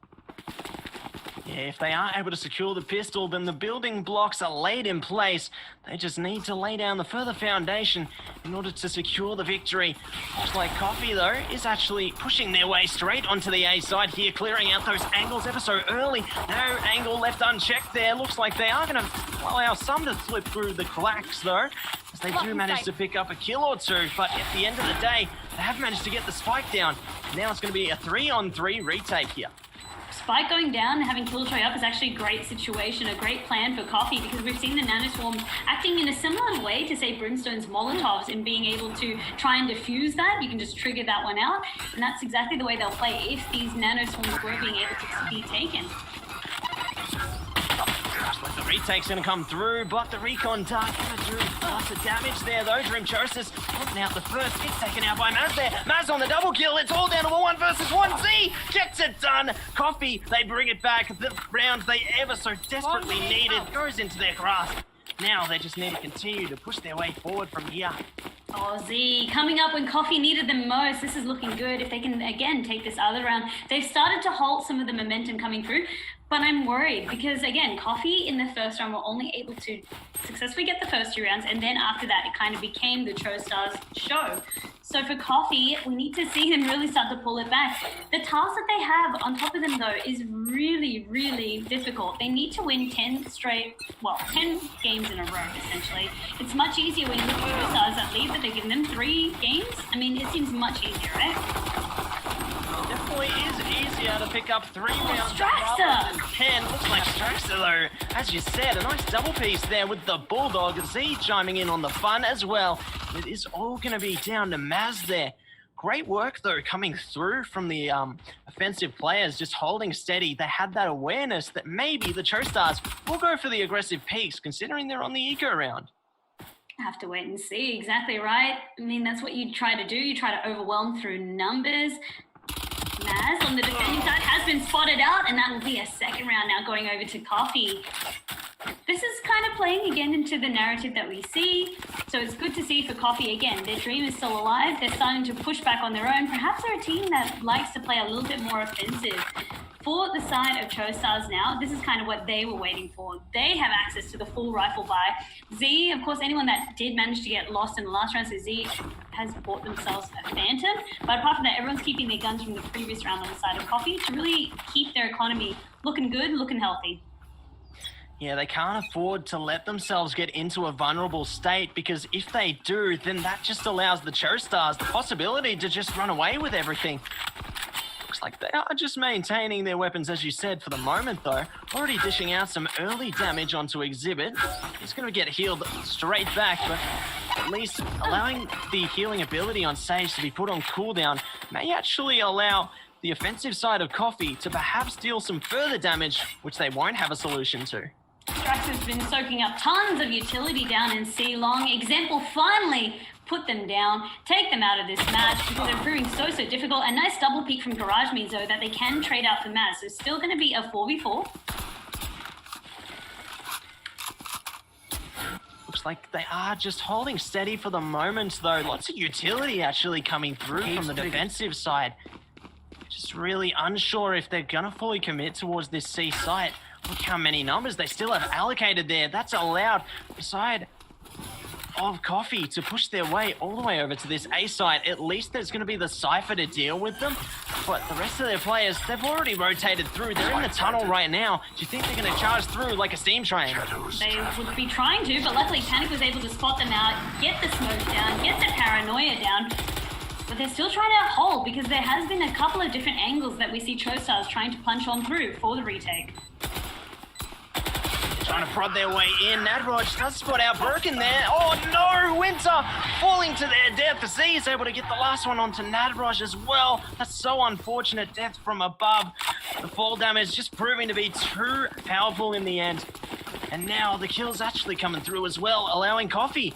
Yeah, if they are able to secure the pistol, then the building blocks are laid in place. They just need to lay down the further foundation in order to secure the victory. Looks like Coffee, though, is actually pushing their way straight onto the A side here, clearing out those angles ever so early. No angle left unchecked there. Looks like they are going to allow some to slip through the cracks, though, as they do manage to pick up a kill or two. But at the end of the day, they have managed to get the spike down. Now it's going to be a 3-on-3 retake here. Spike going down and having Killjoy up is actually a great situation, a great plan for Coffee, because we've seen the Nanoswarm acting in a similar way to, say, Brimstone's Molotovs, in being able to try and defuse that. You can just trigger that one out, and that's exactly the way they'll play if these Nanoswarms were being able to be taken. The retake's going to come through, but the Recon Dark going to do lots of damage there, though. Dreamchosis putting out the first hit, taken out by Maz there. Maz on the double kill. It's all down to a 1 versus 1. Z gets it done. Coffee, they bring it back. The round they ever so desperately needed goes into their grasp. Now they just need to continue to push their way forward from here. Oh, Z, coming up when Coffee needed them most. This is looking good. If they can, again, take this other round. They've started to halt some of the momentum coming through, but I'm worried because, again, Coffee in the first round were only able to successfully get the first 2 rounds, and then after that, it kind of became the Cho Stars show. So for Coffee, we need to see them really start to pull it back. The task that they have on top of them, though, is really, really difficult. They need to win 10 games in a row, essentially. It's much easier when you look at Cho Stars that lead that they've given them 3 games. I mean, it seems much easier, right? Definitely is easier to pick up 3 rounds Straxter! rather than 10. Looks like Straxter, though, as you said, a nice double piece there with the Bulldog. Z chiming in on the fun as well. It is all going to be down to Maz there. Great work, though, coming through from the offensive players, just holding steady. They had that awareness that maybe the Cho Stars will go for the aggressive peaks, considering they're on the eco round. Have to wait and see. Exactly right. I mean, that's what you try to do. You try to overwhelm through numbers. Maz on the defending side has been spotted out, and that will be a second round now going over to Coffee. This is kind of playing again into the narrative that we see, so it's good to see for Coffee again. Their dream is still alive. They're starting to push back on their own. Perhaps they're a team that likes to play a little bit more offensive. For the side of Cho Stars now, this is kind of what they were waiting for. They have access to the full rifle buy. Z, of course, anyone that did manage to get lost in the last round, so Z has bought themselves a Phantom. But apart from that, everyone's keeping their guns from the previous round on the side of Coffee to really keep their economy looking good, looking healthy. Yeah, they can't afford to let themselves get into a vulnerable state, because if they do, then that just allows the Cho Stars the possibility to just run away with everything. Looks like they are just maintaining their weapons, as you said, for the moment, though. Already dishing out some early damage onto Exhibit. He's going to get healed straight back, but at least allowing the healing ability on Sage to be put on cooldown may actually allow the offensive side of Coffee to perhaps deal some further damage, which they won't have a solution to. Strax has been soaking up tons of utility down in C-Long. Example finally put them down, take them out of this match because they're proving so difficult. A nice double peek from Garage means, though, that they can trade out for Maz. So still going to be a 4v4. Looks like they are just holding steady for the moment, though. Lots of utility actually coming through from the defensive side. Just really unsure if they're going to fully commit towards this C site. Look how many numbers they still have allocated there. That's allowed the side of Coffee to push their way all the way over to this A site. At least there's going to be the Cypher to deal with them. But the rest of their players, they've already rotated through. They're in the tunnel right now. Do you think they're going to charge through like a steam train? They would be trying to, but luckily Panic was able to spot them out, get the smoke down, get the paranoia down. But they're still trying to hold, because there has been a couple of different angles that we see Cho Stars trying to punch on through for the retake. Trying to prod their way in. Nadroj does spot out Broken there. Oh no! Winter falling to their death. Z is able to get the last one onto Nadroj as well. That's so unfortunate. Death from above. The fall damage just proving to be too powerful in the end. And now the kill's actually coming through as well, allowing Coffee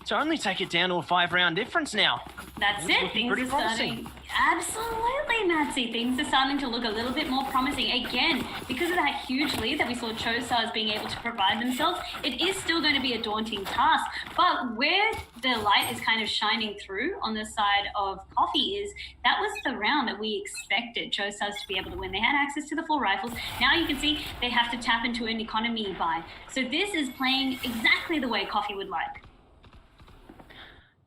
to only take it down to a 5-round difference now. That's it. Things are starting Absolutely, Matsy. Things are starting to look a little bit more promising. Again, because of that huge lead that we saw Chosars being able to provide themselves, it is still going to be a daunting task. But where the light is kind of shining through on the side of Coffee is that was the round that we expected Chosars to be able to win. They had access to the full rifles. Now you can see they have to tap into an economy buy. So this is playing exactly the way Coffee would like.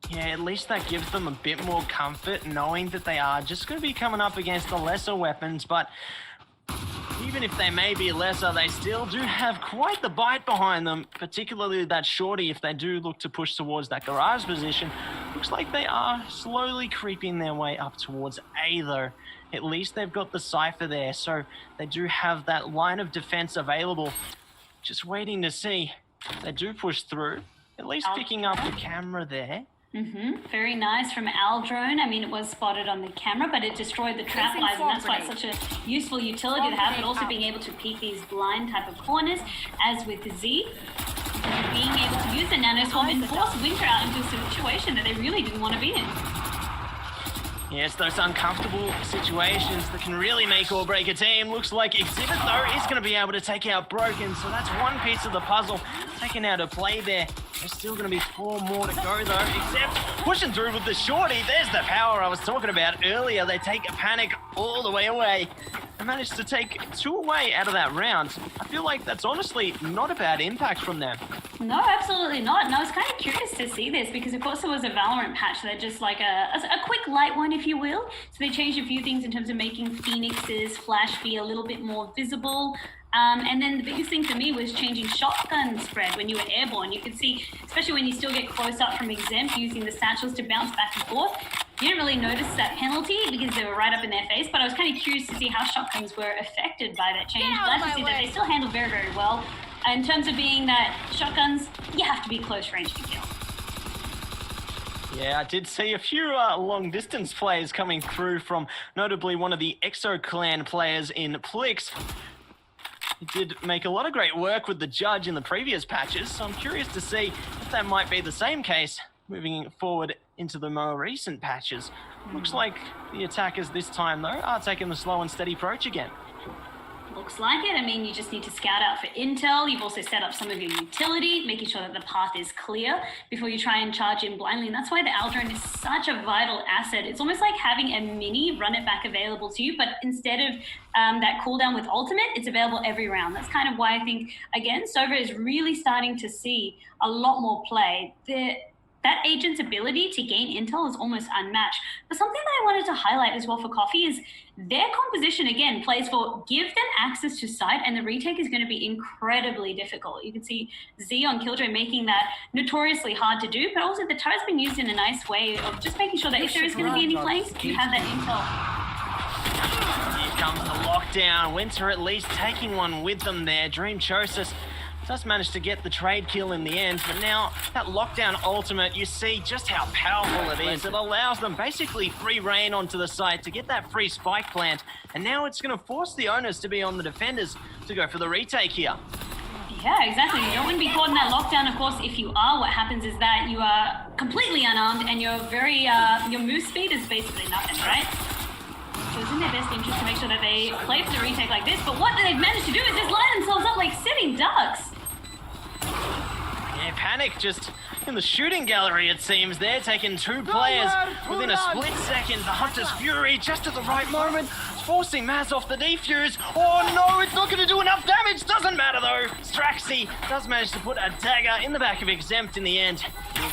Yeah, at least that gives them a bit more comfort knowing that they are just going to be coming up against the lesser weapons, but even if they may be lesser, they still do have quite the bite behind them, particularly that shorty if they do look to push towards that garage position. Looks like they are slowly creeping their way up towards A though. At least they've got the Cypher there, so they do have that line of defense available. Just waiting to see if they do push through, at least picking up the camera there. Very nice from Aldrone. I mean, it was spotted on the camera, but it destroyed the trap eyes, and that's why it's such a useful utility to have, but also being able to peek these blind type of corners, as with Z. Being able to use the nano swarm and force Winter out into a situation that they really didn't want to be in. Yes, those uncomfortable situations that can really make or break a team. Looks like Exhibit, though, is going to be able to take out Broken, so that's one piece of the puzzle taken out of play there. There's still going to be 4 more to go, though, except pushing through with the shorty. There's the power I was talking about earlier. They take a Panic all the way away. They managed to take 2 away out of that round. I feel like that's honestly not a bad impact from them. No, absolutely not. And I was kind of curious to see this because, of course, there was a Valorant patch that just like a quick light one, if you will. So they changed a few things in terms of making Phoenix's flash be a little bit more visible. And then the biggest thing for me was changing shotgun spread when you were airborne. You could see, especially when you still get close up from Exempt, using the satchels to bounce back and forth. You didn't really notice that penalty because they were right up in their face, but I was kind of curious to see how shotguns were affected by that change. Glad to see that they still handled very, very well. In terms of being that shotguns, you have to be close range to kill. Yeah, I did see a few long-distance players coming through from notably one of the Exo Clan players in Plix. He did make a lot of great work with the judge in the previous patches, so I'm curious to see if that might be the same case moving forward into the more recent patches. Looks like the attackers this time, though, are taking the slow and steady approach again. Looks like it. I mean, you just need to scout out for intel. You've also set up some of your utility, making sure that the path is clear before you try and charge in blindly. And that's why the Aldrone is such a vital asset. It's almost like having a mini run it back available to you, but instead of that cooldown with ultimate, it's available every round. That's kind of why I think, again, Sova is really starting to see a lot more play. That agent's ability to gain intel is almost unmatched. But something that I wanted to highlight as well for Coffee is their composition, again, plays for give them access to site, and the retake is going to be incredibly difficult. You can see Z on Killjoy making that notoriously hard to do, but also the turret's been used in a nice way of just making sure that if there is going to be any flanks, you have that intel. Here comes the lockdown. Winter at least taking one with them there. Dream Chosis does manage to get the trade kill in the end, but now that lockdown ultimate, you see just how powerful it is. It allows them basically free reign onto the site to get that free spike plant, and now it's going to force the owners to be on the defenders to go for the retake here. Yeah, exactly. You don't want to be caught in that lockdown. Of course, if you are, what happens is that you are completely unarmed and you're very, your move speed is basically nothing, right? So it's in their best interest to make sure that they play for the retake like this, but what they've managed to do is just line themselves up like sitting ducks. Yeah, Panic just in the shooting gallery, it seems. They're taking 2 players within a split second. The Hunter's Fury just at the right moment, forcing Maz off the defuse. Oh no, it's not going to do enough damage. Doesn't matter though. Straxy does manage to put a dagger in the back of Exempt in the end.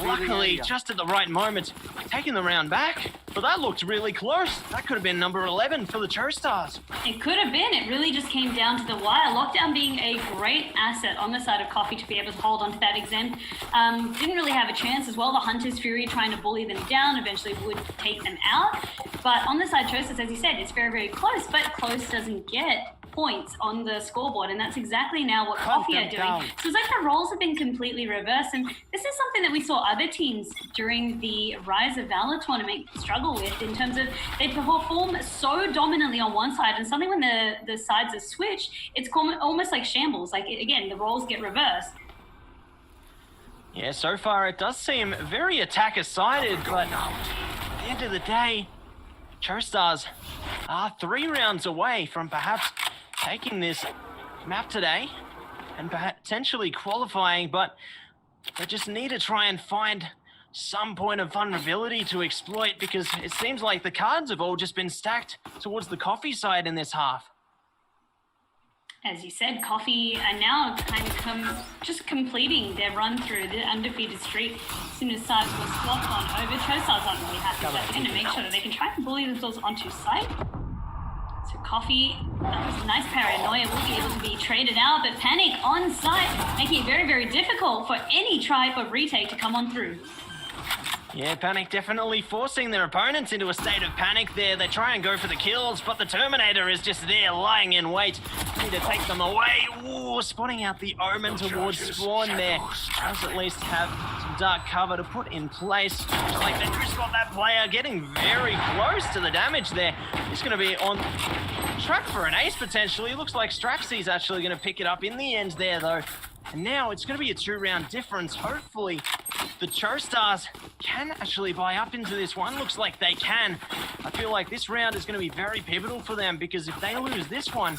Luckily, just at the right moment, taking the round back. But that looked really close. That could have been number 11 for the Chostars. It could have been. It really just came down to the wire. Lockdown being a great asset on the side of Coffee to be able to hold onto that Exempt. Didn't really have a chance as well. The Hunter's Fury trying to bully them down eventually would take them out. But on the side Chostars, as you said, it's very, very close, but close doesn't get points on the scoreboard, and that's exactly now what Coffee are doing. So it's like the roles have been completely reversed, and this is something that we saw other teams during the Rise of Valour tournament struggle with in terms of they perform so dominantly on one side, and suddenly when the sides are switched, it's almost like shambles. Like, again, the roles get reversed. Yeah, so far it does seem very attacker-sided, but at the end of the day, ChoStars are 3 rounds away from perhaps taking this map today and potentially qualifying, but they just need to try and find some point of vulnerability to exploit, because it seems like the cards have all just been stacked towards the Coffee side in this half. As you said, Coffee are now kind of just completing their run through the undefeated streak. As soon as sides were swapped on over, ChoStars aren't really happy with that. They're going to make sure that they can try and bully themselves onto site. So Coffee, that was a nice paranoia, will be able to be traded out, but Panic on site, making it very, very difficult for any type of retake to come on through. Yeah, Panic definitely forcing their opponents into a state of panic there. They try and go for the kills, but the Terminator is just there lying in wait. Need to take them away. Ooh, spotting out the Omen towards Spawn there. Does at least have some dark cover to put in place. Looks like they do spot that player, getting very close to the damage there. He's going to be on track for an ace potentially. Looks like Straxy's actually going to pick it up in the end there though. And now it's going to be a 2-round difference. Hopefully the ChoStars can actually buy up into this one. Looks like they can. I feel like this round is going to be very pivotal for them, because if they lose this one,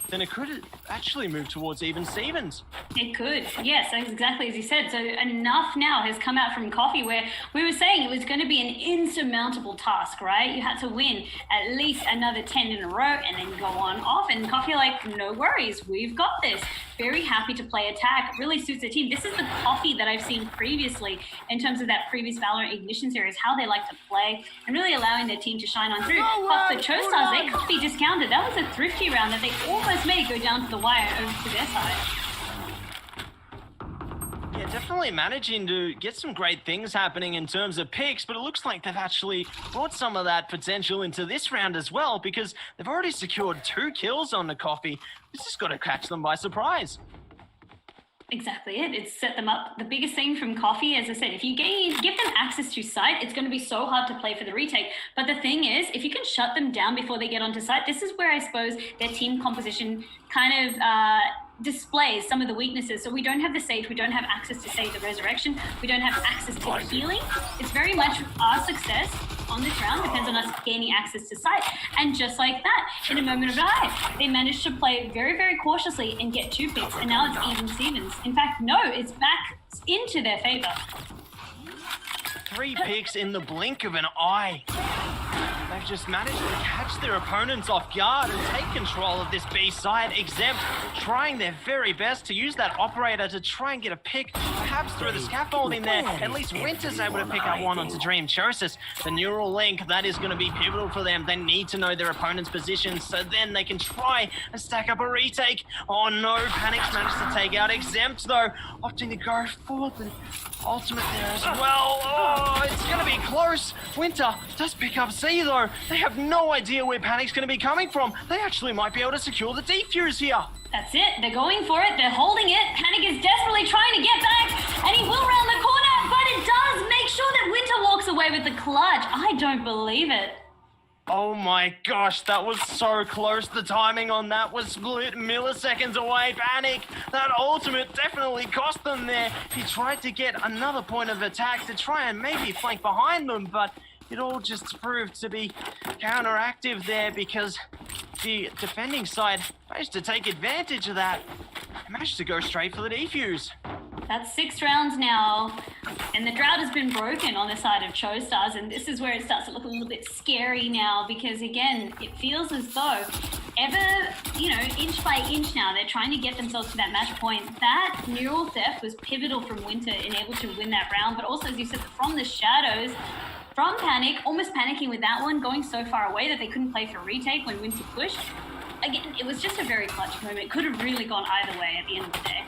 then it could actually move towards even Stevens. It could, yes, exactly as you said. So enough now has come out from Coffee where we were saying it was going to be an insurmountable task, right? You had to win at least another 10 in a row and then go on off. And Coffee are like, no worries, we've got this. Very happy to play attack. Really suits the team. This is the Coffee that I've seen previously in terms of that previous Valour Ignition series, how they like to play and really allowing their team to shine on through. But for ChoStars, they can't be discounted. That was a thrifty round that they almost made go down to the wire over to their side. Yeah, definitely managing to get some great things happening in terms of picks, but it looks like they've actually brought some of that potential into this round as well, because they've already secured 2 kills on the Coffee. This has got to catch them by surprise. Exactly it. It's set them up. The biggest thing from Coffee, as I said, if you give them access to site, it's going to be so hard to play for the retake. But the thing is, if you can shut them down before they get onto site, this is where I suppose their team composition kind of displays some of the weaknesses. So we don't have the Sage, we don't have access to, say, the Resurrection, we don't have access to the healing. It's very much our success on this round depends on us gaining access to site. And just like that, in a moment of eye, they managed to play very, very cautiously and get 2 picks, and now it's even Stevens. In fact, no, it's back into their favor. 3 picks in the blink of an eye. They've just managed to catch their opponents off guard and take control of this B side. Exempt trying their very best to use that operator to try and get a pick, perhaps through the scaffolding there. At least Winter's able to pick up one onto Dream Chosis. The neural link, that is going to be pivotal for them. They need to know their opponent's position so then they can try and stack up a retake. Oh no, Panic's managed to take out Exempt though, opting to go for the ultimate there as well. Oh, it's going to be close. Winter does pick up C though. They have no idea where Panic's going to be coming from. They actually might be able to secure the defuse here. That's it. They're going for it. They're holding it. Panic is desperately trying to get back, and he will round the corner, but it does make sure that Winter walks away with the clutch. I don't believe it. Oh my gosh, that was so close. The timing on that was split milliseconds away. Panic, that ultimate definitely cost them there. He tried to get another point of attack to try and maybe flank behind them, but it all just proved to be counteractive there because the defending side managed to take advantage of that and managed to go straight for the defuse. That's 6 rounds now, and the drought has been broken on the side of ChoStars, and this is where it starts to look a little bit scary now because, again, it feels as though inch by inch now, they're trying to get themselves to that match point. That neural theft was pivotal from Winter in able to win that round, but also, as you said, from the shadows, from Panic, almost panicking with that one, going so far away that they couldn't play for retake when Winter pushed. Again, it was just a very clutch moment. It could have really gone either way at the end of the day.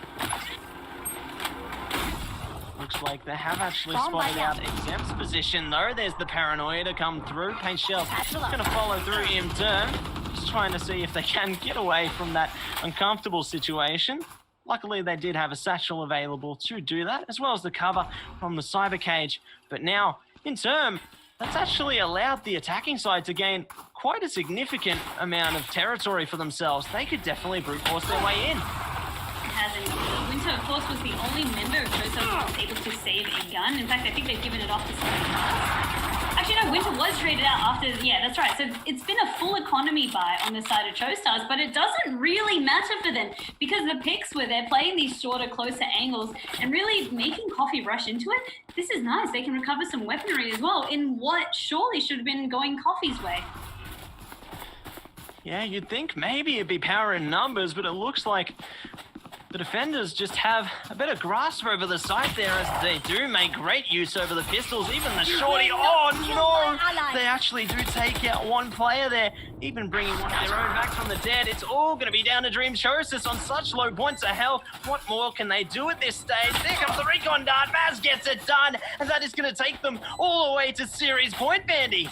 Looks like they have actually spotted out Exempt's position though. There's the paranoia to come through. Paint Shell going to follow through in turn. Just trying to see if they can get away from that uncomfortable situation. Luckily, they did have a satchel available to do that, as well as the cover from the cyber cage. But now, in turn, that's actually allowed the attacking side to gain quite a significant amount of territory for themselves. They could definitely brute force their way in. Winter, of course, was the only member of ChoStars who was able to save a gun. In fact, I think they've given it off to someone else. Actually, no, Winter was traded out after, yeah, that's right. So it's been a full economy buy on the side of ChoStars, but it doesn't really matter for them because the picks were they're playing these shorter, closer angles and really making Coffee rush into it. This is nice. They can recover some weaponry as well in what surely should have been going Coffee's way. Yeah, you'd think maybe it'd be power in numbers, but it looks like the defenders just have a bit of grasp over the site there as they do make great use over the pistols, even the shorty. Oh no! They actually do take out one player there, even bringing one of their own back from the dead. It's all going to be down to Dream Chosis on such low points of health. What more can they do at this stage? There comes the recon dart. Maz gets it done, and that is going to take them all the way to series point, Bandy.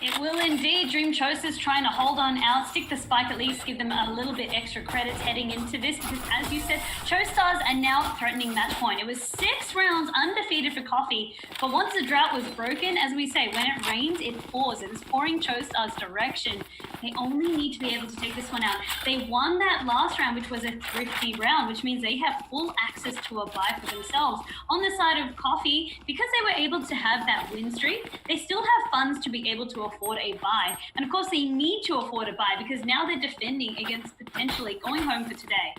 It will indeed. Dream Chosis trying to hold on out, stick the spike at least, give them a little bit extra credits heading into this because, as you said, ChoStars are now threatening match point. It was 6 rounds undefeated for Coffee, but once the drought was broken, as we say, when it rains, it pours. It is pouring ChoStars' direction. They only need to be able to take this one out. They won that last round, which was a thrifty round, which means they have full access to a buy for themselves. On the side of Coffee, because they were able to have that win streak, they still have funds to be able to afford a buy. And of course, they need to afford a buy because now they're defending against potentially going home for today.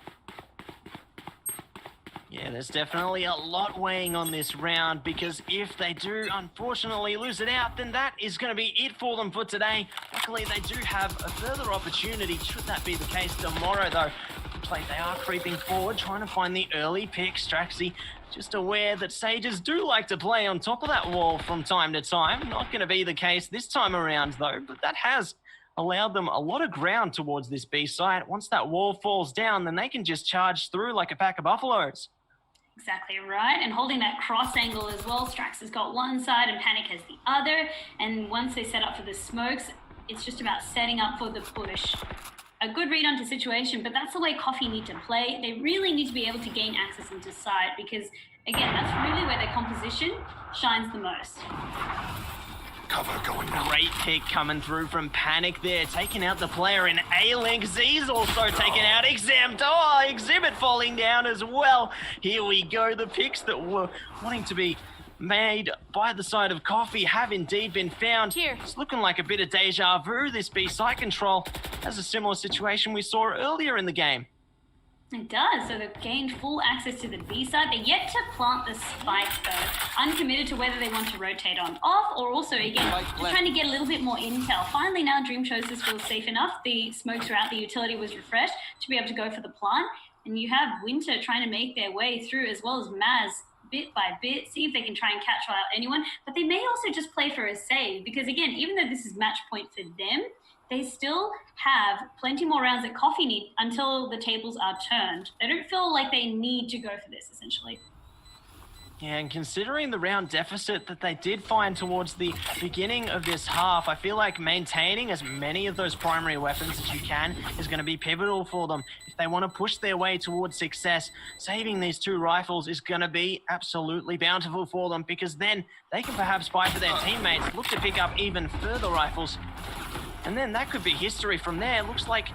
Yeah, there's definitely a lot weighing on this round because if they do unfortunately lose it out, then that is going to be it for them for today. Luckily, they do have a further opportunity, should that be the case tomorrow though. Looks like they are creeping forward, trying to find the early pick. Straxy just aware that Sages do like to play on top of that wall from time to time. Not going to be the case this time around though, but that has allowed them a lot of ground towards this B site. Once that wall falls down, then they can just charge through like a pack of buffaloes. Exactly right, and holding that cross angle as well. Strax has got one side and Panic has the other, and once they set up for the smokes, it's just about setting up for the push. A good read onto situation, but that's the way Coffee need to play. They really need to be able to gain access into side because, again, that's really where their composition shines the most. Cover going now. Great pick coming through from Panic there, taking out the player in A-Link. Z's also taken out. Exempt. Oh, Exhibit falling down as well. Here we go. The picks that were wanting to be made by the side of Coffee have indeed been found. Here. It's looking like a bit of deja vu. This B site control has a similar situation we saw earlier in the game. It does, so they've gained full access to the B side. They're yet to plant the spikes though, uncommitted to whether they want to rotate on off or also, again, just trying to get a little bit more intel. Finally now Dream Chosis feels safe enough. The smokes are out, the utility was refreshed to be able to go for the plant. And you have Winter trying to make their way through as well as Maz bit by bit, see if they can try and catch out anyone. But they may also just play for a save because again, even though this is match point for them, they still have plenty more rounds that Coffee need until the tables are turned. They don't feel like they need to go for this, essentially. Yeah, and considering the round deficit that they did find towards the beginning of this half, I feel like maintaining as many of those primary weapons as you can is going to be pivotal for them. If they want to push their way towards success, saving these 2 rifles is going to be absolutely bountiful for them because then they can perhaps buy for their teammates, look to pick up even further rifles. And then that could be history from there. Looks like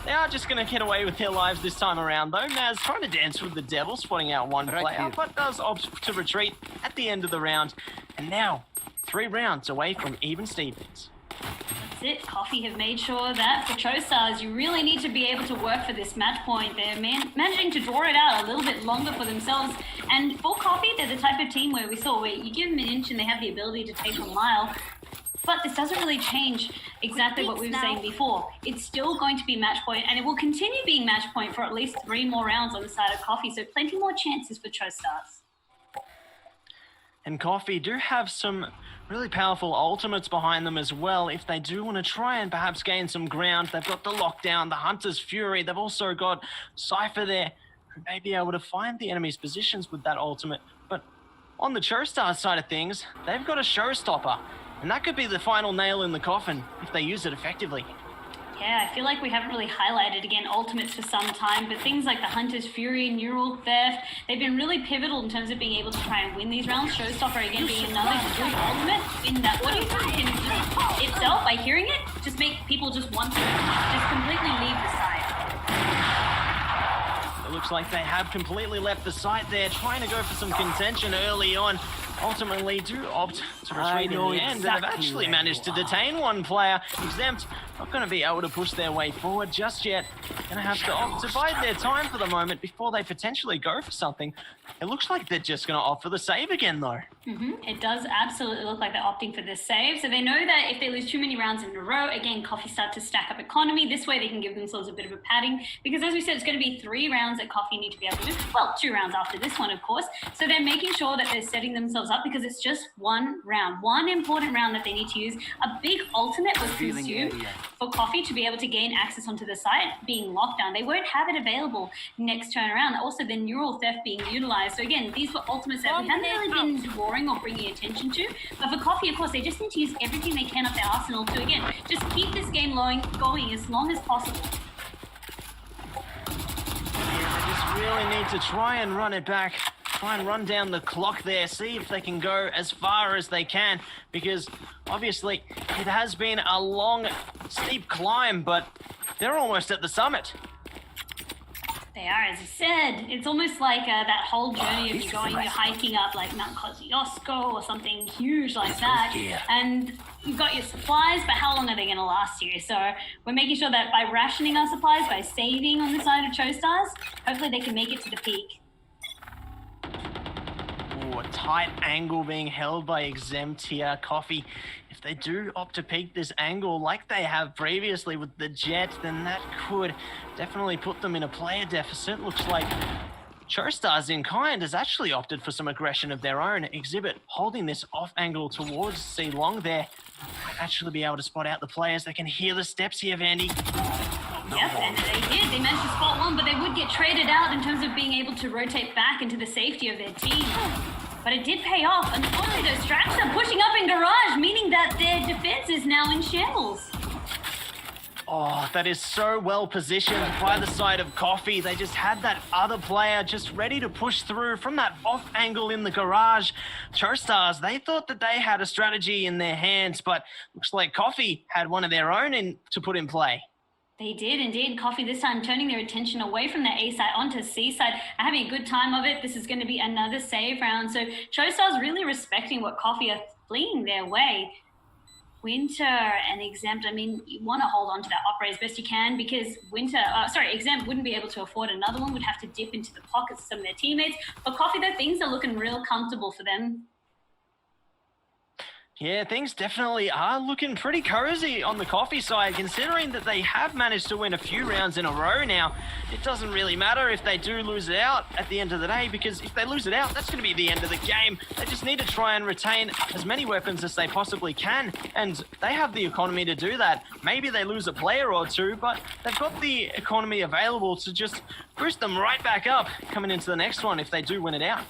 they are just going to get away with their lives this time around, though. Maz trying to dance with the devil, spotting out one player, but does opt to retreat at the end of the round. And now, 3 rounds away from even Stevens. That's it. Coffee have made sure that for ChoStars, you really need to be able to work for this match point. They're managing to draw it out a little bit longer for themselves. And for Coffee, they're the type of team where we saw where you give them an inch and they have the ability to take a mile. But this doesn't really change exactly what we were saying before. It's still going to be match point, and it will continue being match point for at least 3 more rounds on the side of Coffee, so plenty more chances for ChoStars. And Coffee do have some really powerful ultimates behind them as well. If they do want to try and perhaps gain some ground, they've got the lockdown, the Hunter's Fury. They've also got Cypher there, who may be able to find the enemy's positions with that ultimate. But on the ChoStars side of things, they've got a showstopper. And that could be the final nail in the coffin if they use it effectively. Yeah, I feel like we haven't really highlighted, again, ultimates for some time, but things like the Hunter's Fury, Neural Theft, they've been really pivotal in terms of being able to try and win these rounds. Showstopper, again, being another good ultimate in that audio can just itself, by hearing it, just make people just want to just completely leave the side. It looks like they have completely left the site there, trying to go for some contention early on. ultimately do opt to I retreat in know the end. exactly They've actually where managed to you are. detain one player. Exempt not going to be able to push their way forward just yet. Going to have to opt to bide their time for the moment before they potentially go for something. It looks like they're just going to opt for the save again, though. It does absolutely look like they're opting for this save. So they know that if they lose too many rounds in a row, again, Coffee start to stack up economy. This way they can give themselves a bit of a padding. Because as we said, it's going to be 3 rounds that Coffee need to be able to do. Well, 2 rounds after this one, of course. So they're making sure that they're setting themselves up because it's just 1 round. 1 important round that they need to use. A big ultimate was consumed for Coffee to be able to gain access onto the site, being locked down. They won't have it available next turn around. Also, the neural theft being utilized. So again, these were ultimates that we hadn't really been drawing or bringing attention to. But for Coffee, of course, they just need to use everything they can up their arsenal to, again, just keep this game going as long as possible. Yeah, they just really need to try and run it back. Try and run down the clock there, see if they can go as far as they can, because obviously it has been a long, steep climb, but they're almost at the summit. They are, as I said. It's almost like that whole journey of you going, you're hiking up like Mount Kosciuszko or something huge like that, and you've got your supplies, but how long are they going to last you? So we're making sure that by rationing our supplies, by saving on the side of Chostars, hopefully they can make it to the peak. Ooh, a tight angle being held by Exempt here. Coffee, if they do opt to peak this angle like they have previously with the Jet, then that could definitely put them in a player deficit. Looks like Chostars in kind has actually opted for some aggression of their own. Exhibit holding this off angle towards C Long there. Might actually be able to spot out the players. They can hear the steps here, Vandy. Yep, and they did. They managed to spot one, but they would get traded out in terms of being able to rotate back into the safety of their team. But it did pay off. Unfortunately, those straps are pushing up in garage, meaning that their defense is now in shambles. Oh, that is so well positioned by the side of Coffee. They just had that other player just ready to push through from that off angle in the garage. Chostars, they thought that they had a strategy in their hands, but looks like Coffee had one of their own to put in play. They did indeed. Coffee this time turning their attention away from the A side onto C side and having a good time of it. This is going to be another save round. So Chostars really respecting what Coffee are fleeing their way. Winter and Exempt, I mean, you want to hold on to that opera as best you can because Exempt wouldn't be able to afford another one, would have to dip into the pockets of some of their teammates. But Coffee, though, things are looking real comfortable for them. Yeah, things definitely are looking pretty cozy on the Coffee side, considering that they have managed to win a few rounds in a row now. It doesn't really matter if they do lose it out at the end of the day, because if they lose it out, that's going to be the end of the game. They just need to try and retain as many weapons as they possibly can, and they have the economy to do that. Maybe they lose a player or two, but they've got the economy available to just boost them right back up coming into the next one if they do win it out.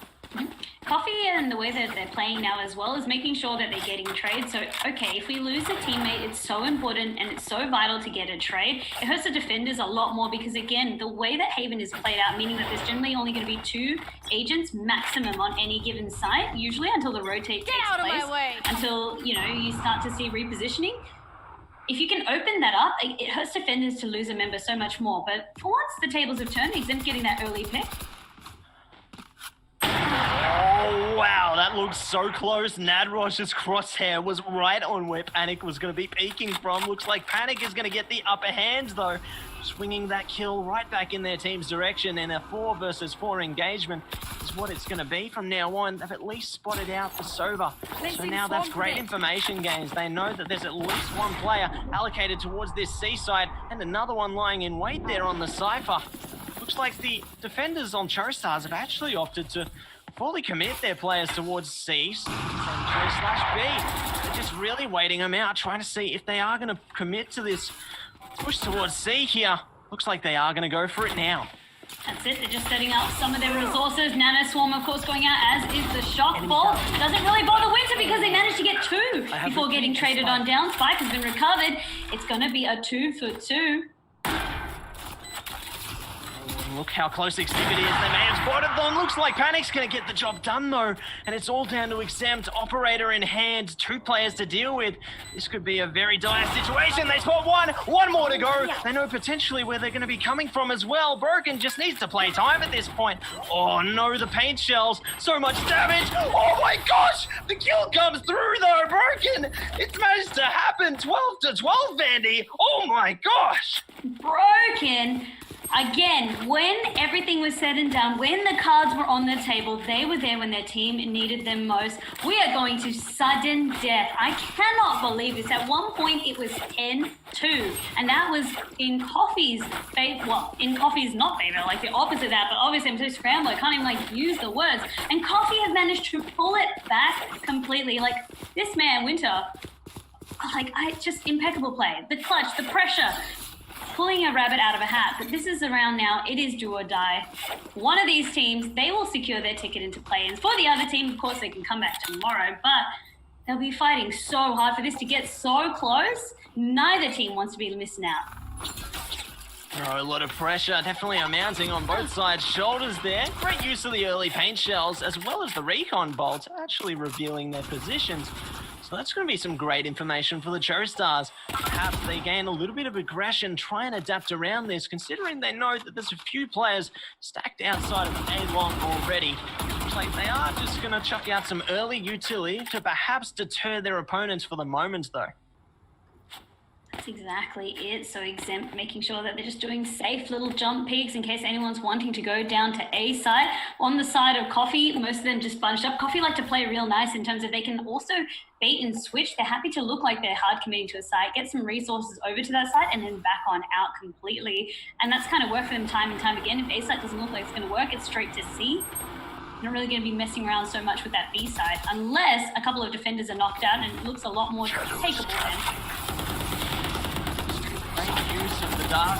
Coffee and the way that they're playing now as well is making sure that they're getting trades. So, okay, if we lose a teammate, it's so important and it's so vital to get a trade. It hurts the defenders a lot more because, again, the way that Haven is played out, meaning that there's generally only going to be 2 agents maximum on any given site, usually until the rotate takes place. Until, you start to see repositioning. If you can open that up, it hurts defenders to lose a member so much more. But for once, the tables have turned. Exempt getting that early pick. Oh, wow, that looks so close. Nadrosh's crosshair was right on where Panic was going to be peeking from. Looks like Panic is going to get the upper hand, though. Swinging that kill right back in their team's direction, and a 4 versus 4 engagement is what it's going to be from now on. They've at least spotted out the Sova. So now that's great information gains. They know that there's at least 1 player allocated towards this seaside and another one lying in wait there on the Cypher. Looks like the defenders on Chostars have actually opted to fully commit their players towards C from J/B. They're just really waiting them out, trying to see if they are going to commit to this push towards C here. Looks like they are going to go for it now. That's it, they're just setting up some of their resources. Nano Swarm, of course, going out, as is the shock ball. Doesn't really bother Winter because they managed to get 2 before getting traded on down. Spike has been recovered. It's going to be a 2 for 2. Look how close Exempt is. They may have spotted them. Looks like Panic's going to get the job done, though. And it's all down to Exempt. Operator in hand. 2 players to deal with. This could be a very dire situation. They spot one. One more to go. They know potentially where they're going to be coming from as well. Broken just needs to play time at this point. Oh, no, the paint shells. So much damage. Oh, my gosh. The kill comes through, though. Broken. It's managed to happen. 12 to 12, Vandy. Oh, my gosh. Broken. Again, when everything was said and done, when the cards were on the table, they were there when their team needed them most. We are going to sudden death. I cannot believe this. At one point, it was 10-2, and that was in Coffee's favor. Well, in Coffee's not favor, like the opposite of that, but obviously I'm so scrambled, I can't even use the words. And Coffee has managed to pull it back completely. Like, this man, Winter, just impeccable play. The clutch, the pressure. Pulling a rabbit out of a hat, but this is the round now. It is do or die. One of these teams, they will secure their ticket into play-ins. For the other team, of course, they can come back tomorrow, but they'll be fighting so hard for this to get so close. Neither team wants to be missing out. Oh, a lot of pressure definitely mounting on both sides' shoulders there. Great use of the early paint shells as well as the recon bolts actually revealing their positions. So that's going to be some great information for the Stars. Perhaps they gain a little bit of aggression, try and adapt around this, considering they know that there's a few players stacked outside of A-Long already. Looks like they are just going to chuck out some early utility to perhaps deter their opponents for the moment, though. That's exactly it. So Exempt making sure that they're just doing safe little jump peeks in case anyone's wanting to go down to A side. On the side of Coffee, most of them just bunched up. Coffee like to play real nice in terms of they can also bait and switch. They're happy to look like they're hard committing to a site, get some resources over to that site, and then back on out completely. And that's kind of worked for them time and time again. If A site doesn't look like it's going to work, it's straight to C. You're not really going to be messing around so much with that B side unless a couple of defenders are knocked out and it looks a lot more takeable then. Great use of the dark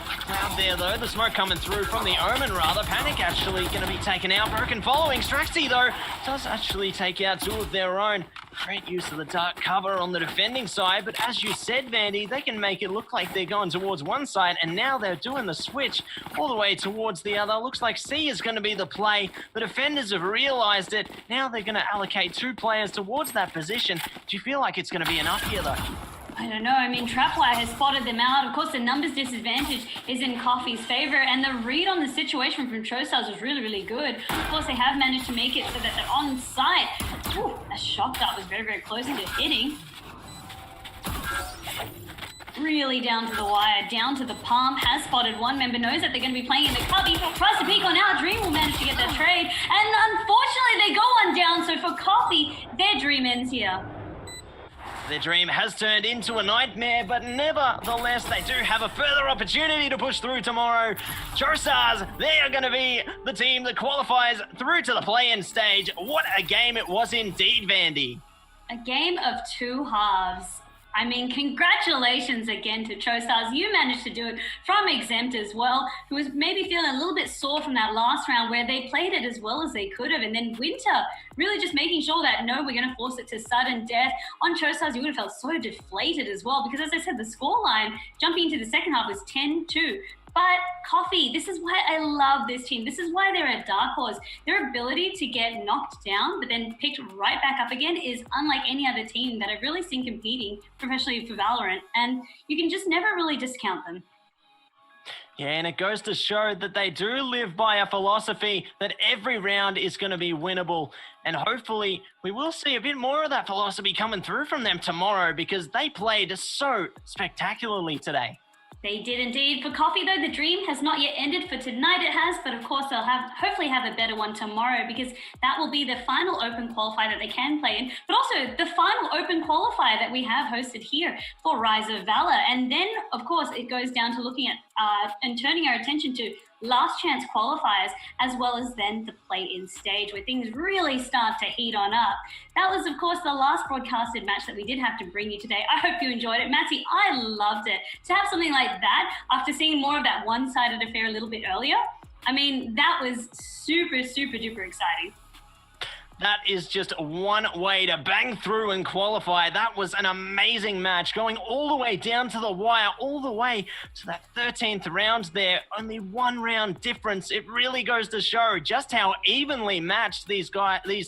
cloud there, though. The smoke coming through from the Omen, rather. Panic actually going to be taken out. Broken following. Straxy, though, does actually take out 2 of their own. Great use of the dark cover on the defending side. But as you said, Vandy, they can make it look like they're going towards one side, and now they're doing the switch all the way towards the other. Looks like C is going to be the play. The defenders have realized it. Now they're going to allocate 2 players towards that position. Do you feel like it's going to be enough here, though? I don't know. I mean, Trapwire has spotted them out. Of course, the numbers disadvantage is in Coffee's favor, and the read on the situation from Stars was really, really good. Of course, they have managed to make it so that they're on site. Ooh, that shot that was very, very close into hitting. Really down to the wire, down to the palm. Has spotted one member, knows that they're going to be playing in the cubby. Tries to peek on out. Dream will manage to get that trade, and unfortunately, they go one down. So for Coffee, their dream ends here. Their dream has turned into a nightmare, but nevertheless, they do have a further opportunity to push through tomorrow. Stars, they are going to be the team that qualifies through to the play-in stage. What a game it was indeed, Vandy. A game of 2 halves. I mean, congratulations again to Stars. You managed to do it from Exempt as well, who was maybe feeling a little bit sore from that last round where they played it as well as they could have. And then Winter really just making sure that, no, we're going to force it to sudden death. On Stars, you would have felt so deflated as well because, as I said, the scoreline jumping into the second half was 10-2. But Coffee, this is why I love this team. This is why they're a dark horse. Their ability to get knocked down but then picked right back up again is unlike any other team that I've really seen competing professionally for Valorant. And you can just never really discount them. Yeah, and it goes to show that they do live by a philosophy that every round is going to be winnable. And hopefully we will see a bit more of that philosophy coming through from them tomorrow because they played so spectacularly today. They did indeed. For Coffee, though, the dream has not yet ended. For tonight it has, but of course they'll hopefully have a better one tomorrow because that will be the final open qualifier that they can play in, but also the final open qualifier that we have hosted here for Rise of Valour. And then, of course, it goes down to looking at and turning our attention to last chance qualifiers, as well as then the play-in stage where things really start to heat on up. That was, of course, the last broadcasted match that we did have to bring you today. I hope you enjoyed it. Matty, I loved it. To have something like that after seeing more of that one-sided affair a little bit earlier, I mean, that was super, super duper exciting. That is just one way to bang through and qualify. That was an amazing match, going all the way down to the wire, all the way to that 13th round there. Only 1 round difference. It really goes to show just how evenly matched these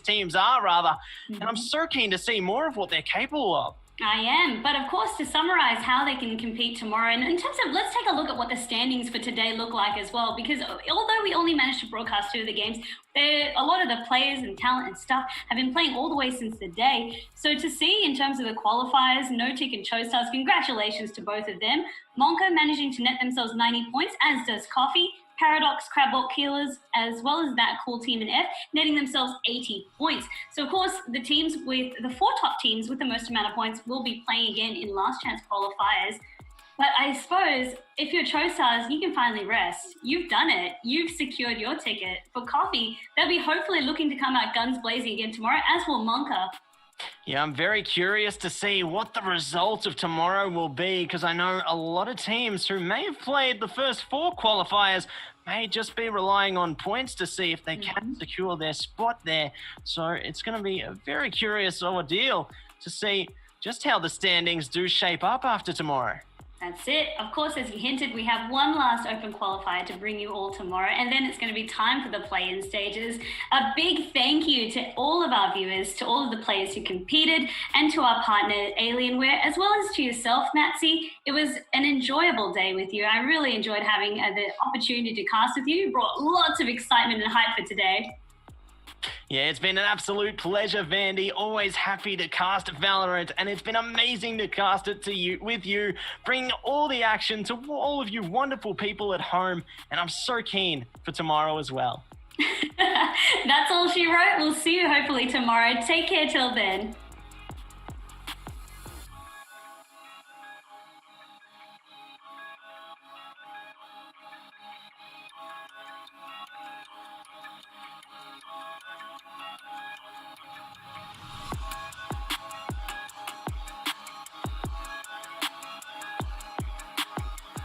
teams are, rather. And I'm so keen to see more of what they're capable of. I am. But of course, to summarize how they can compete tomorrow, and in terms of, let's take a look at what the standings for today look like as well, because although we only managed to broadcast 2 of the games, a lot of the players and talent and stuff have been playing all the way since the day. So to see in terms of the qualifiers, Notic and Chostars, congratulations to both of them. Monko managing to net themselves 90 points, as does Coffee. Paradox, Crabbot Killers, as well as that cool team in F, netting themselves 80 points. So, of course, the teams with the 4 top teams with the most amount of points will be playing again in last chance qualifiers. But I suppose if you're Chostars, you can finally rest. You've done it. You've secured your ticket. For Coffee, they'll be hopefully looking to come out guns blazing again tomorrow, as will Monka. Yeah, I'm very curious to see what the result of tomorrow will be, because I know a lot of teams who may have played the first 4 qualifiers may just be relying on points to see if they can secure their spot there. So it's going to be a very curious ordeal to see just how the standings do shape up after tomorrow. That's it. Of course, as you hinted, we have one last open qualifier to bring you all tomorrow, and then it's going to be time for the play-in stages. A big thank you to all of our viewers, to all of the players who competed, and to our partner, Alienware, as well as to yourself, Matsy. It was an enjoyable day with you. I really enjoyed having the opportunity to cast with you. It brought lots of excitement and hype for today. Yeah, it's been an absolute pleasure, Vandy. Always happy to cast Valorant, and it's been amazing to cast it with you, bringing all the action to all of you wonderful people at home, and I'm so keen for tomorrow as well. That's all she wrote. We'll see you hopefully tomorrow. Take care till then.